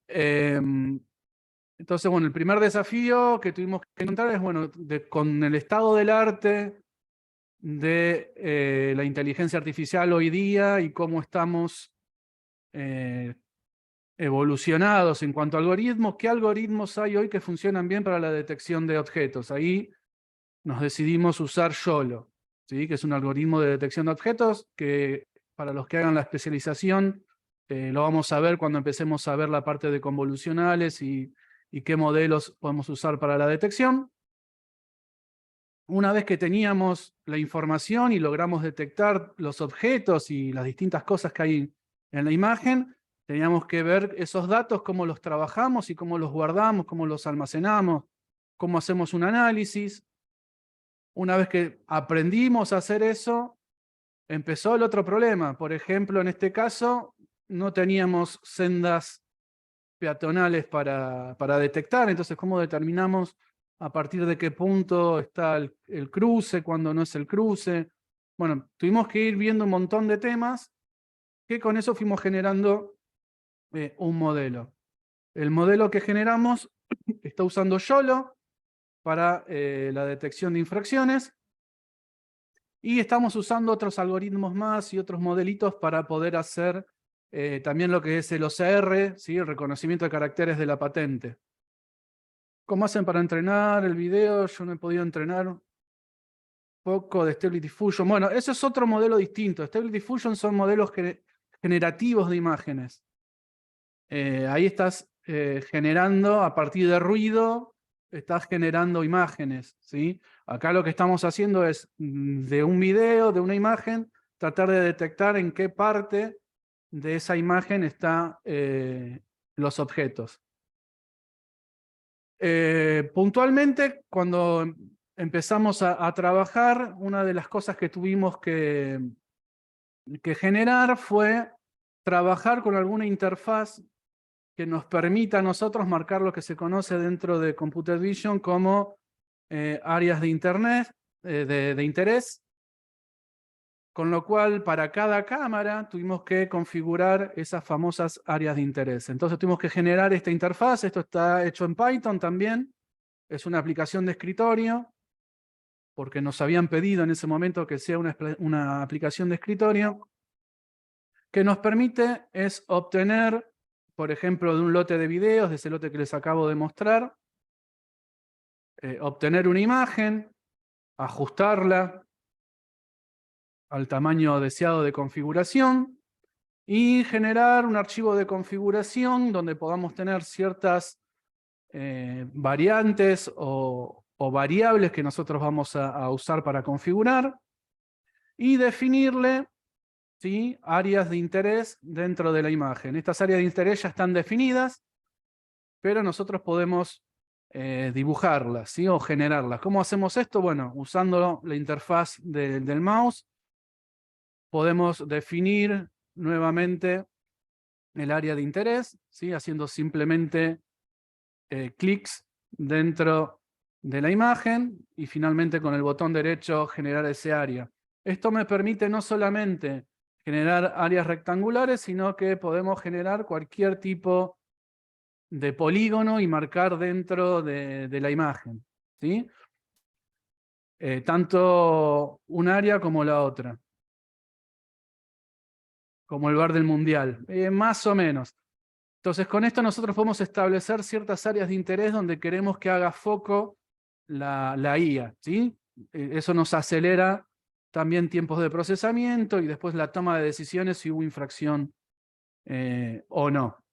Entonces, bueno, el primer desafío que tuvimos que encontrar es, bueno, con el estado del arte de la inteligencia artificial hoy día y cómo estamos evolucionados en cuanto a algoritmos, ¿qué algoritmos hay hoy que funcionan bien para la detección de objetos? Ahí nos decidimos usar YOLO, ¿sí? Que es un algoritmo de detección de objetos que para los que hagan la especialización lo vamos a ver cuando empecemos a ver la parte de convolucionales y qué modelos podemos usar para la detección. Una vez que teníamos la información y logramos detectar los objetos y las distintas cosas que hay en la imagen, teníamos que ver esos datos, cómo los trabajamos y cómo los guardamos, cómo los almacenamos, cómo hacemos un análisis. Una vez que aprendimos a hacer eso, empezó el otro problema. Por ejemplo, en este caso, no teníamos sendas peatonales para detectar, entonces, ¿cómo determinamos a partir de qué punto está el cruce, cuándo no es el cruce? Bueno, tuvimos que ir viendo un montón de temas que con eso fuimos generando un modelo. El modelo que generamos está usando YOLO para la detección de infracciones y estamos usando otros algoritmos más y otros modelitos para poder hacer también lo que es el OCR, ¿sí? El reconocimiento de caracteres de la patente. ¿Cómo hacen para entrenar el video? Yo no he podido entrenar un poco de Stable Diffusion. Bueno, eso es otro modelo distinto. Stable Diffusion son modelos generativos de imágenes. Ahí estás generando, a partir de ruido, estás generando imágenes, ¿sí? Acá lo que estamos haciendo es, de un video, de una imagen, tratar de detectar en qué parte de esa imagen están los objetos. Puntualmente, cuando empezamos a trabajar, una de las cosas que tuvimos que generar fue trabajar con alguna interfaz que nos permita a nosotros marcar lo que se conoce dentro de Computer Vision como áreas de internet, de interés, con lo cual para cada cámara tuvimos que configurar esas famosas áreas de interés. Entonces tuvimos que generar esta interfaz. Esto está hecho en Python también. Es una aplicación de escritorio, porque nos habían pedido en ese momento que sea una aplicación de escritorio, que nos permite es obtener, por ejemplo, de un lote de videos, de ese lote que les acabo de mostrar, obtener una imagen, ajustarla al tamaño deseado de configuración y generar un archivo de configuración donde podamos tener ciertas variantes o variables que nosotros vamos a usar para configurar y definirle, ¿sí?, áreas de interés dentro de la imagen. Estas áreas de interés ya están definidas, pero nosotros podemos dibujarlas, ¿sí?, o generarlas. ¿Cómo hacemos esto? Bueno, usando la interfaz del mouse, podemos definir nuevamente el área de interés, ¿sí?, haciendo simplemente clics dentro de la imagen y finalmente con el botón derecho generar ese área. Esto me permite no solamente generar áreas rectangulares, sino que podemos generar cualquier tipo de polígono y marcar dentro de la imagen, ¿sí? Tanto un área como la otra. Como el bar del mundial, más o menos. Entonces con esto nosotros podemos establecer ciertas áreas de interés donde queremos que haga foco la IA, ¿sí? Eso nos acelera también tiempos de procesamiento y después la toma de decisiones si hubo infracción o no.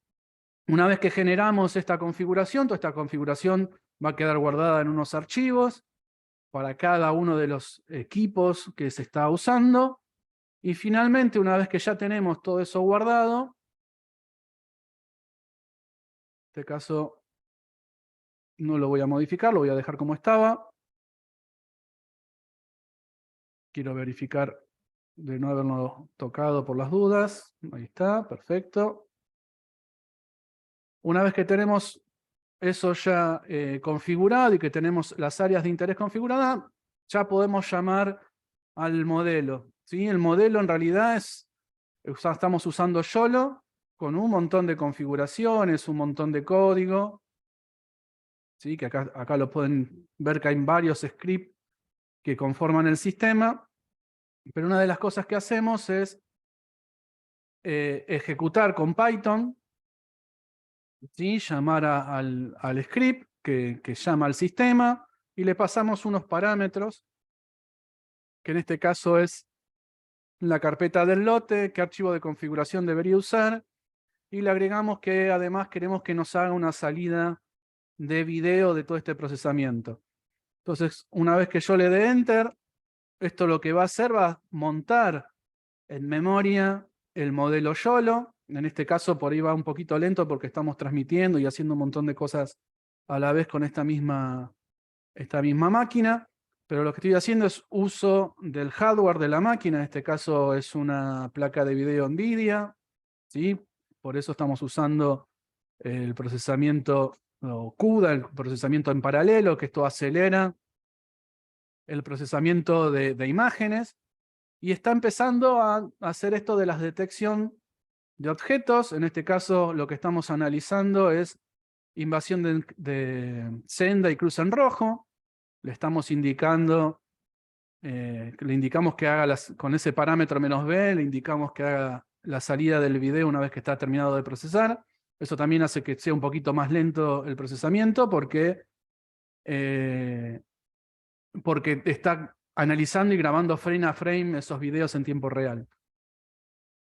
Una vez que generamos esta configuración, toda esta configuración va a quedar guardada en unos archivos para cada uno de los equipos que se está usando. Y finalmente, una vez que ya tenemos todo eso guardado, en este caso no lo voy a modificar, lo voy a dejar como estaba. Quiero verificar de no haberlo tocado por las dudas. Ahí está, perfecto. Una vez que tenemos eso ya configurado y que tenemos las áreas de interés configuradas, ya podemos llamar al modelo, ¿sí? El modelo en realidad estamos usando YOLO con un montón de configuraciones, un montón de código, ¿sí? Que acá lo pueden ver que hay varios scripts que conforman el sistema, pero una de las cosas que hacemos es ejecutar con Python, ¿sí? Llamar al script que llama al sistema y le pasamos unos parámetros, que en este caso es la carpeta del lote, qué archivo de configuración debería usar, y le agregamos que además queremos que nos haga una salida de video de todo este procesamiento. Entonces, una vez que yo le dé Enter, esto lo que va a hacer va a montar en memoria el modelo YOLO. En este caso por ahí va un poquito lento porque estamos transmitiendo y haciendo un montón de cosas a la vez con esta misma máquina. Pero lo que estoy haciendo es uso del hardware de la máquina. En este caso es una placa de video NVIDIA, ¿sí? Por eso estamos usando el procesamiento o CUDA, el procesamiento en paralelo, que esto acelera el procesamiento de imágenes. Y está empezando a hacer esto de la detección de objetos. En este caso lo que estamos analizando es invasión de senda y cruz en rojo. Le estamos indicando, le indicamos que haga con ese parámetro "-b", le indicamos que haga la salida del video una vez que está terminado de procesar. Eso también hace que sea un poquito más lento el procesamiento porque está analizando y grabando frame a frame esos videos en tiempo real.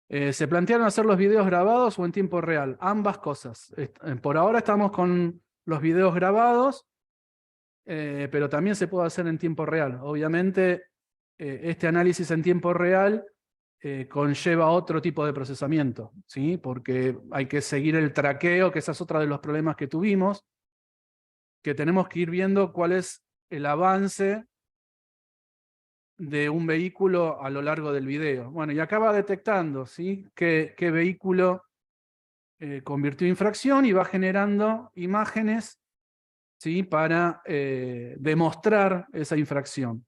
¿Se plantearon hacer los videos grabados o en tiempo real? Ambas cosas. Por ahora estamos con los videos grabados, pero también se puede hacer en tiempo real. Obviamente, este análisis en tiempo real conlleva otro tipo de procesamiento, ¿sí? Porque hay que seguir el traqueo, que ese es otro de los problemas que tuvimos, que tenemos que ir viendo cuál es el avance de un vehículo a lo largo del video. Bueno, y acá va detectando, ¿sí?, qué vehículo convirtió infracción y va generando imágenes ¿sí? Para demostrar esa infracción.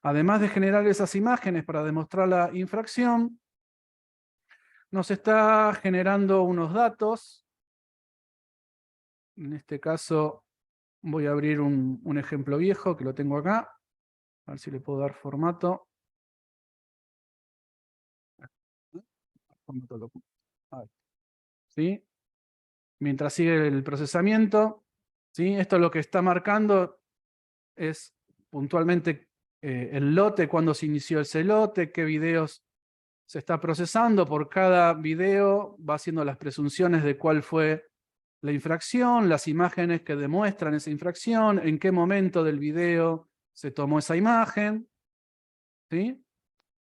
Además de generar esas imágenes para demostrar la infracción, nos está generando unos datos. En este caso voy a abrir un ejemplo viejo que lo tengo acá. A ver si le puedo dar formato. ¿Sí? Mientras sigue el procesamiento, ¿sí? Esto lo que está marcando es puntualmente el lote, cuándo se inició ese lote, qué videos se está procesando. Por cada video va haciendo las presunciones de cuál fue la infracción, las imágenes que demuestran esa infracción, en qué momento del video se tomó esa imagen, ¿sí?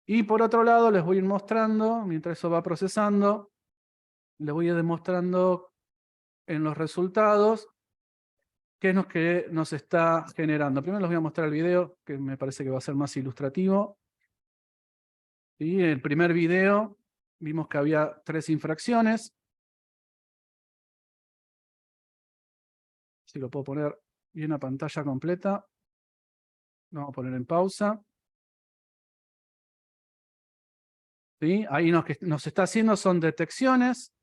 Y por otro lado les voy a ir mostrando, mientras eso va procesando, les voy a ir demostrando en los resultados qué es lo que nos está generando. Primero les voy a mostrar el video, que me parece que va a ser más ilustrativo. ¿Sí? En el primer video vimos que había 3 infracciones. Si lo puedo poner bien a pantalla completa. Lo vamos a poner en pausa. ¿Sí? Ahí lo que nos está haciendo son detecciones.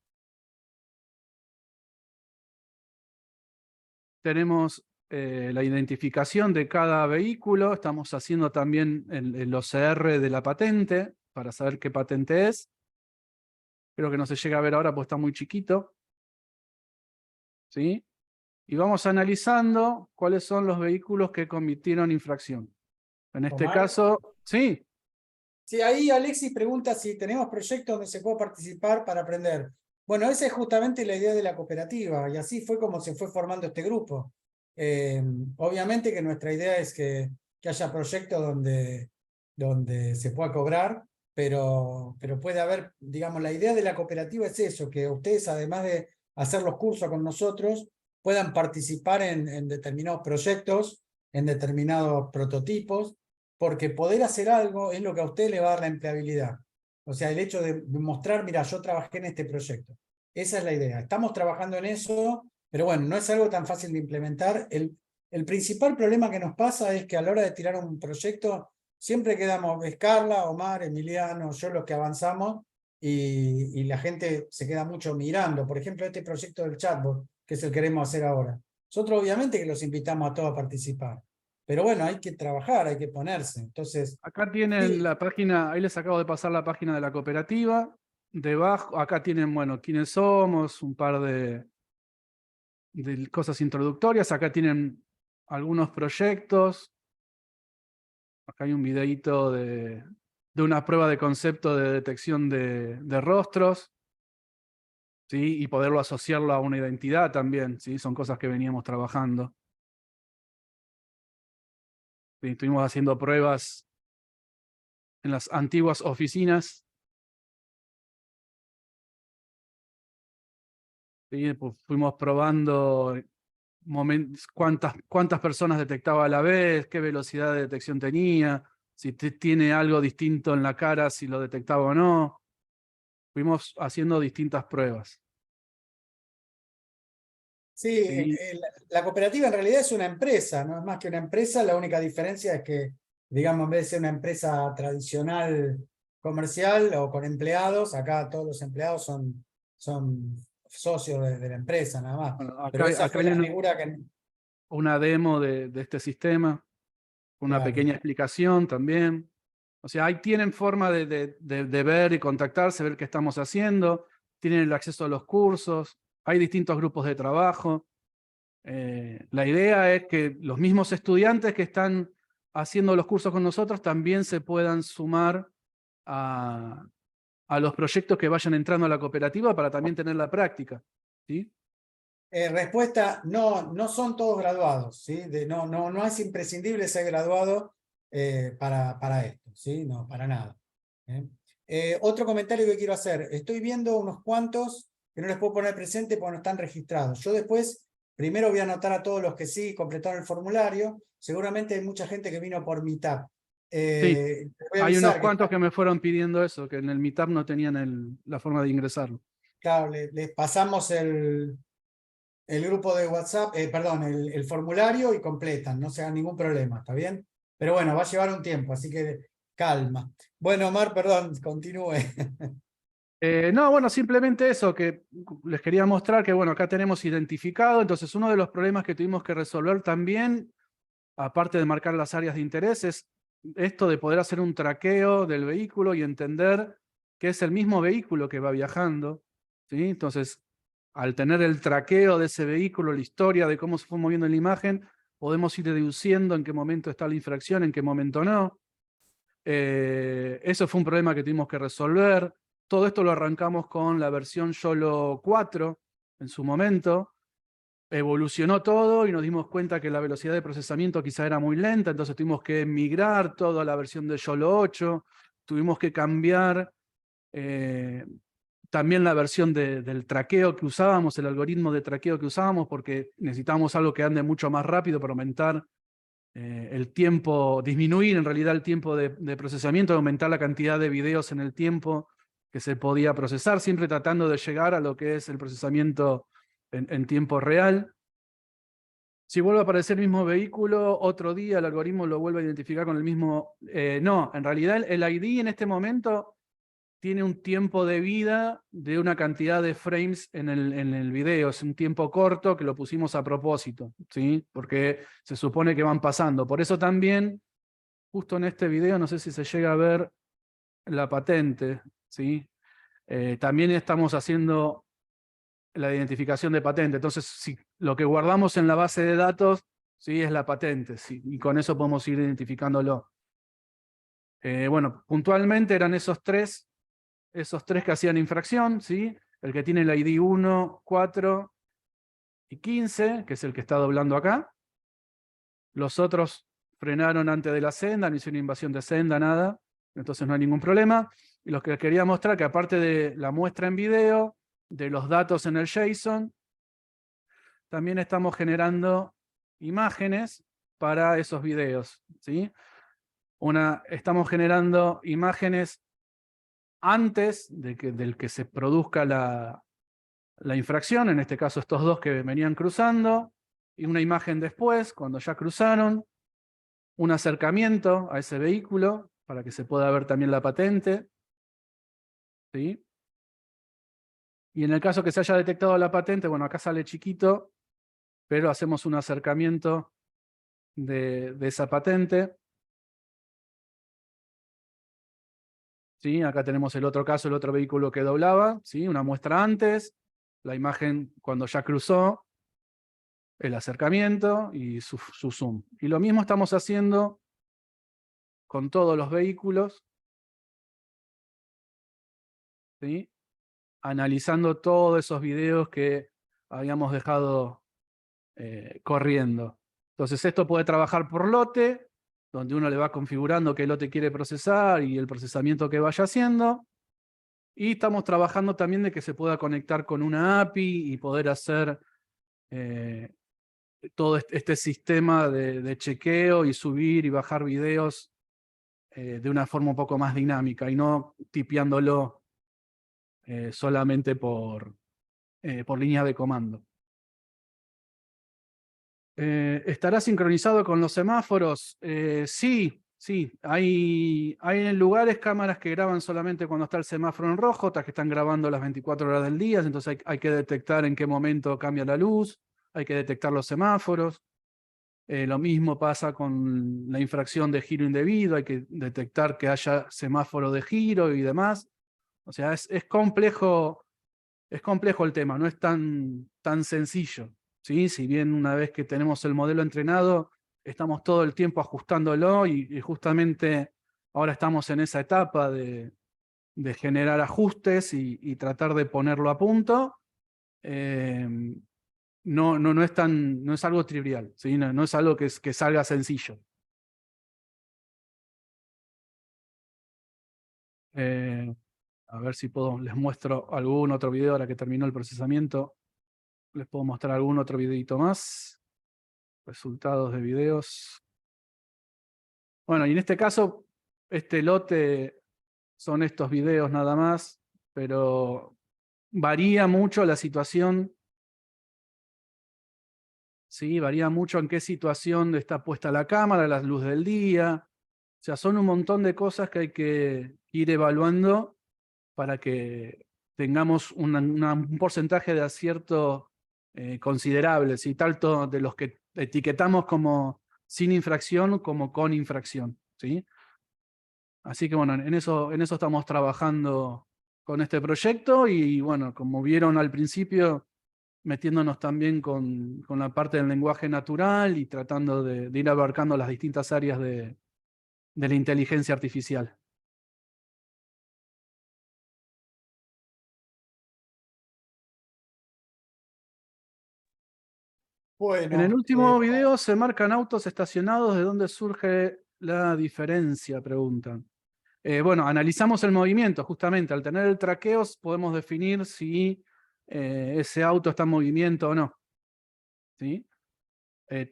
Tenemos la identificación de cada vehículo. Estamos haciendo también el OCR de la patente para saber qué patente es. Espero que no se llegue a ver ahora porque está muy chiquito. ¿Sí? Y vamos analizando cuáles son los vehículos que cometieron infracción. En este Omar. caso, sí. Sí, ahí Alexis pregunta si tenemos proyectos donde se puede participar para aprender. Bueno, esa es justamente la idea de la cooperativa, y así fue como se fue formando este grupo. Obviamente que nuestra idea es que haya proyectos donde se pueda cobrar, pero puede haber, digamos, la idea de la cooperativa es eso, que ustedes, además de hacer los cursos con nosotros, puedan participar en determinados proyectos, en determinados prototipos, porque poder hacer algo es lo que a usted le va a dar la empleabilidad. O sea, el hecho de mostrar, mira, yo trabajé en este proyecto. Esa es la idea. Estamos trabajando en eso, pero bueno, no es algo tan fácil de implementar. El principal problema que nos pasa es que a la hora de tirar un proyecto, siempre quedamos Carla, Omar, Emiliano, yo los que avanzamos, y la gente se queda mucho mirando. Por ejemplo, este proyecto del chatbot, que es el que queremos hacer ahora. Nosotros obviamente que los invitamos a todos a participar. Pero bueno, hay que trabajar, hay que ponerse. Entonces, Acá tienen sí, la página, ahí les acabo de pasar la página de la cooperativa. Debajo, acá tienen, bueno, quiénes somos, un par de cosas introductorias. Acá tienen algunos proyectos. Acá hay un videíto de una prueba de concepto de detección de rostros. ¿Sí? Y poderlo asociarlo a una identidad también. ¿Sí? Son cosas que veníamos trabajando. ¿Sí? Estuvimos haciendo pruebas en las antiguas oficinas. ¿Sí? Pues fuimos probando cuántas personas detectaba a la vez, qué velocidad de detección tenía, si tiene algo distinto en la cara, si lo detectaba o no. Fuimos haciendo distintas pruebas. sí, ¿Sí? la cooperativa en realidad es una empresa, no es más que una empresa. La única diferencia es que, digamos, en vez de ser una empresa tradicional comercial o con empleados, acá todos los empleados son socios de la empresa, nada más. Bueno, Pero esa acá fue la viene figura que... una demo de este sistema, una Claro. pequeña explicación también. O sea, ahí tienen forma de ver y contactarse, ver qué estamos haciendo, tienen el acceso a los cursos, hay distintos grupos de trabajo. La idea es que los mismos estudiantes que están haciendo los cursos con nosotros también se puedan sumar a los proyectos que vayan entrando a la cooperativa para también tener la práctica. ¿Sí? Respuesta, no son todos graduados, ¿sí? No es imprescindible ser graduado para esto, ¿sí? No, para nada. Otro comentario que quiero hacer, estoy viendo unos cuantos que no les puedo poner presente porque no están registrados. Yo después, primero voy a anotar a todos los que sí completaron el formulario. Seguramente hay mucha gente que vino por Meetup. Sí, Voy a hay unos avisar que cuantos que me fueron pidiendo eso, que en el Meetup no tenían la forma de ingresarlo. claro, les pasamos el grupo de WhatsApp, perdón, el formulario y completan, no se hagan ningún problema, ¿está bien? Pero bueno, va a llevar un tiempo, así que calma. Bueno, Omar, perdón, continúe. No, bueno, simplemente eso, que les quería mostrar que, bueno, acá tenemos identificado, entonces uno de los problemas que tuvimos que resolver también, aparte de marcar las áreas de interés, es esto de poder hacer un traqueo del vehículo y entender que es el mismo vehículo que va viajando, ¿sí? Entonces, al tener el traqueo de ese vehículo, la historia de cómo se fue moviendo en la imagen, podemos ir deduciendo en qué momento está la infracción, en qué momento no. Eso fue un problema que tuvimos que resolver. Todo esto lo arrancamos con la versión YOLO 4 en su momento. Evolucionó todo y nos dimos cuenta que la velocidad de procesamiento quizá era muy lenta, entonces tuvimos que migrar todo a la versión de YOLO 8, tuvimos que cambiar también la versión del traqueo que usábamos, el algoritmo de traqueo que usábamos, porque necesitábamos algo que ande mucho más rápido para aumentar el tiempo, disminuir en realidad el tiempo de procesamiento, aumentar la cantidad de videos en el tiempo que se podía procesar, siempre tratando de llegar a lo que es el procesamiento en tiempo real. Si vuelve a aparecer el mismo vehículo, otro día el algoritmo lo vuelve a identificar con el mismo... no, en realidad el ID en este momento tiene un tiempo de vida de una cantidad de frames en el video. Es un tiempo corto que lo pusimos a propósito, ¿sí? Porque se supone que van pasando. Por eso también, justo en este video, no sé si se llega a ver la patente, ¿sí? También estamos haciendo la identificación de patente. Entonces, si lo que guardamos en la base de datos, ¿sí? Es la patente, ¿sí? Y con eso podemos ir identificándolo. Bueno, puntualmente eran esos tres que hacían infracción, ¿sí? El que tiene el ID 1, 4 y 15, que es el que está doblando acá. Los otros frenaron antes de la senda, no hicieron invasión de senda, nada. Entonces no hay ningún problema. Y los que les quería mostrar, que aparte de la muestra en video, de los datos en el JSON, también estamos generando imágenes para esos videos, ¿sí? Estamos generando imágenes antes del que se produzca la infracción, en este caso estos dos que venían cruzando, y una imagen después, cuando ya cruzaron, un acercamiento a ese vehículo, para que se pueda ver también la patente, ¿sí? Y en el caso que se haya detectado la patente, bueno, acá sale chiquito, pero hacemos un acercamiento de esa patente. ¿Sí? Acá tenemos el otro caso, el otro vehículo que doblaba, ¿sí? Una muestra antes, la imagen cuando ya cruzó, el acercamiento y su zoom. Y lo mismo estamos haciendo con todos los vehículos, ¿sí? Analizando todos esos videos que habíamos dejado corriendo. Entonces esto puede trabajar por lote, donde uno le va configurando qué lote quiere procesar y el procesamiento que vaya haciendo. Y estamos trabajando también de que se pueda conectar con una API y poder hacer todo este sistema de chequeo y subir y bajar videos de una forma un poco más dinámica y no tipeándolo solamente por línea de comando. ¿Estará sincronizado con los semáforos? Sí, sí. Hay en lugares cámaras que graban solamente cuando está el semáforo en rojo, otras que están grabando las 24 horas del día, entonces hay que detectar en qué momento cambia la luz, hay que detectar los semáforos. Lo mismo pasa con la infracción de giro indebido, hay que detectar que haya semáforo de giro y demás. O sea, es complejo el tema, no es tan sencillo, ¿sí? Si bien una vez que tenemos el modelo entrenado, estamos todo el tiempo ajustándolo y justamente ahora estamos en esa etapa de generar ajustes y tratar de ponerlo a punto. No es algo trivial, ¿sí? No es algo que salga sencillo. A ver si les muestro algún otro video ahora que terminó el procesamiento. Les puedo mostrar algún otro videito más. Resultados de videos. Bueno, y en este caso, este lote son estos videos nada más, pero varía mucho la situación ¿sí? Varía mucho en qué situación está puesta la cámara, la luz del día. O sea, son un montón de cosas que hay que ir evaluando para que tengamos un porcentaje de acierto considerable, ¿sí? Tanto de los que etiquetamos como sin infracción como con infracción, ¿sí? Así que bueno, en eso estamos trabajando con este proyecto y bueno, como vieron al principio, metiéndonos también con la parte del lenguaje natural y tratando de ir abarcando las distintas áreas de la inteligencia artificial. En el Bueno, último video se marcan autos estacionados. ¿De dónde surge la diferencia? Preguntan. Bueno, analizamos el movimiento, justamente. Al tener el traqueo podemos definir si ese auto está en movimiento o no. ¿Sí?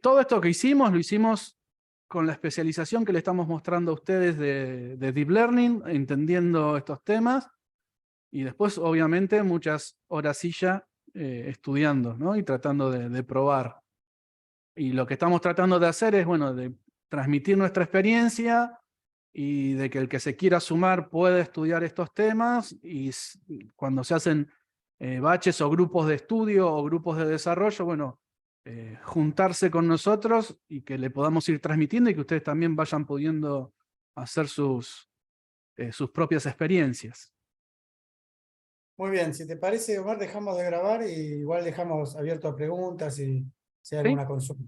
Todo esto que hicimos, lo hicimos con la especialización que le estamos mostrando a ustedes de Deep Learning, entendiendo estos temas, y después, obviamente, muchas horasillas estudiando, ¿no? Y tratando de probar. Y lo que estamos tratando de hacer es, bueno, de transmitir nuestra experiencia y de que el que se quiera sumar pueda estudiar estos temas y cuando se hacen baches o grupos de estudio o grupos de desarrollo, bueno, juntarse con nosotros y que le podamos ir transmitiendo y que ustedes también vayan pudiendo hacer sus propias experiencias. muy bien, si te parece, Omar, dejamos de grabar y igual dejamos abierto a preguntas y si hay ¿Sí? alguna consulta.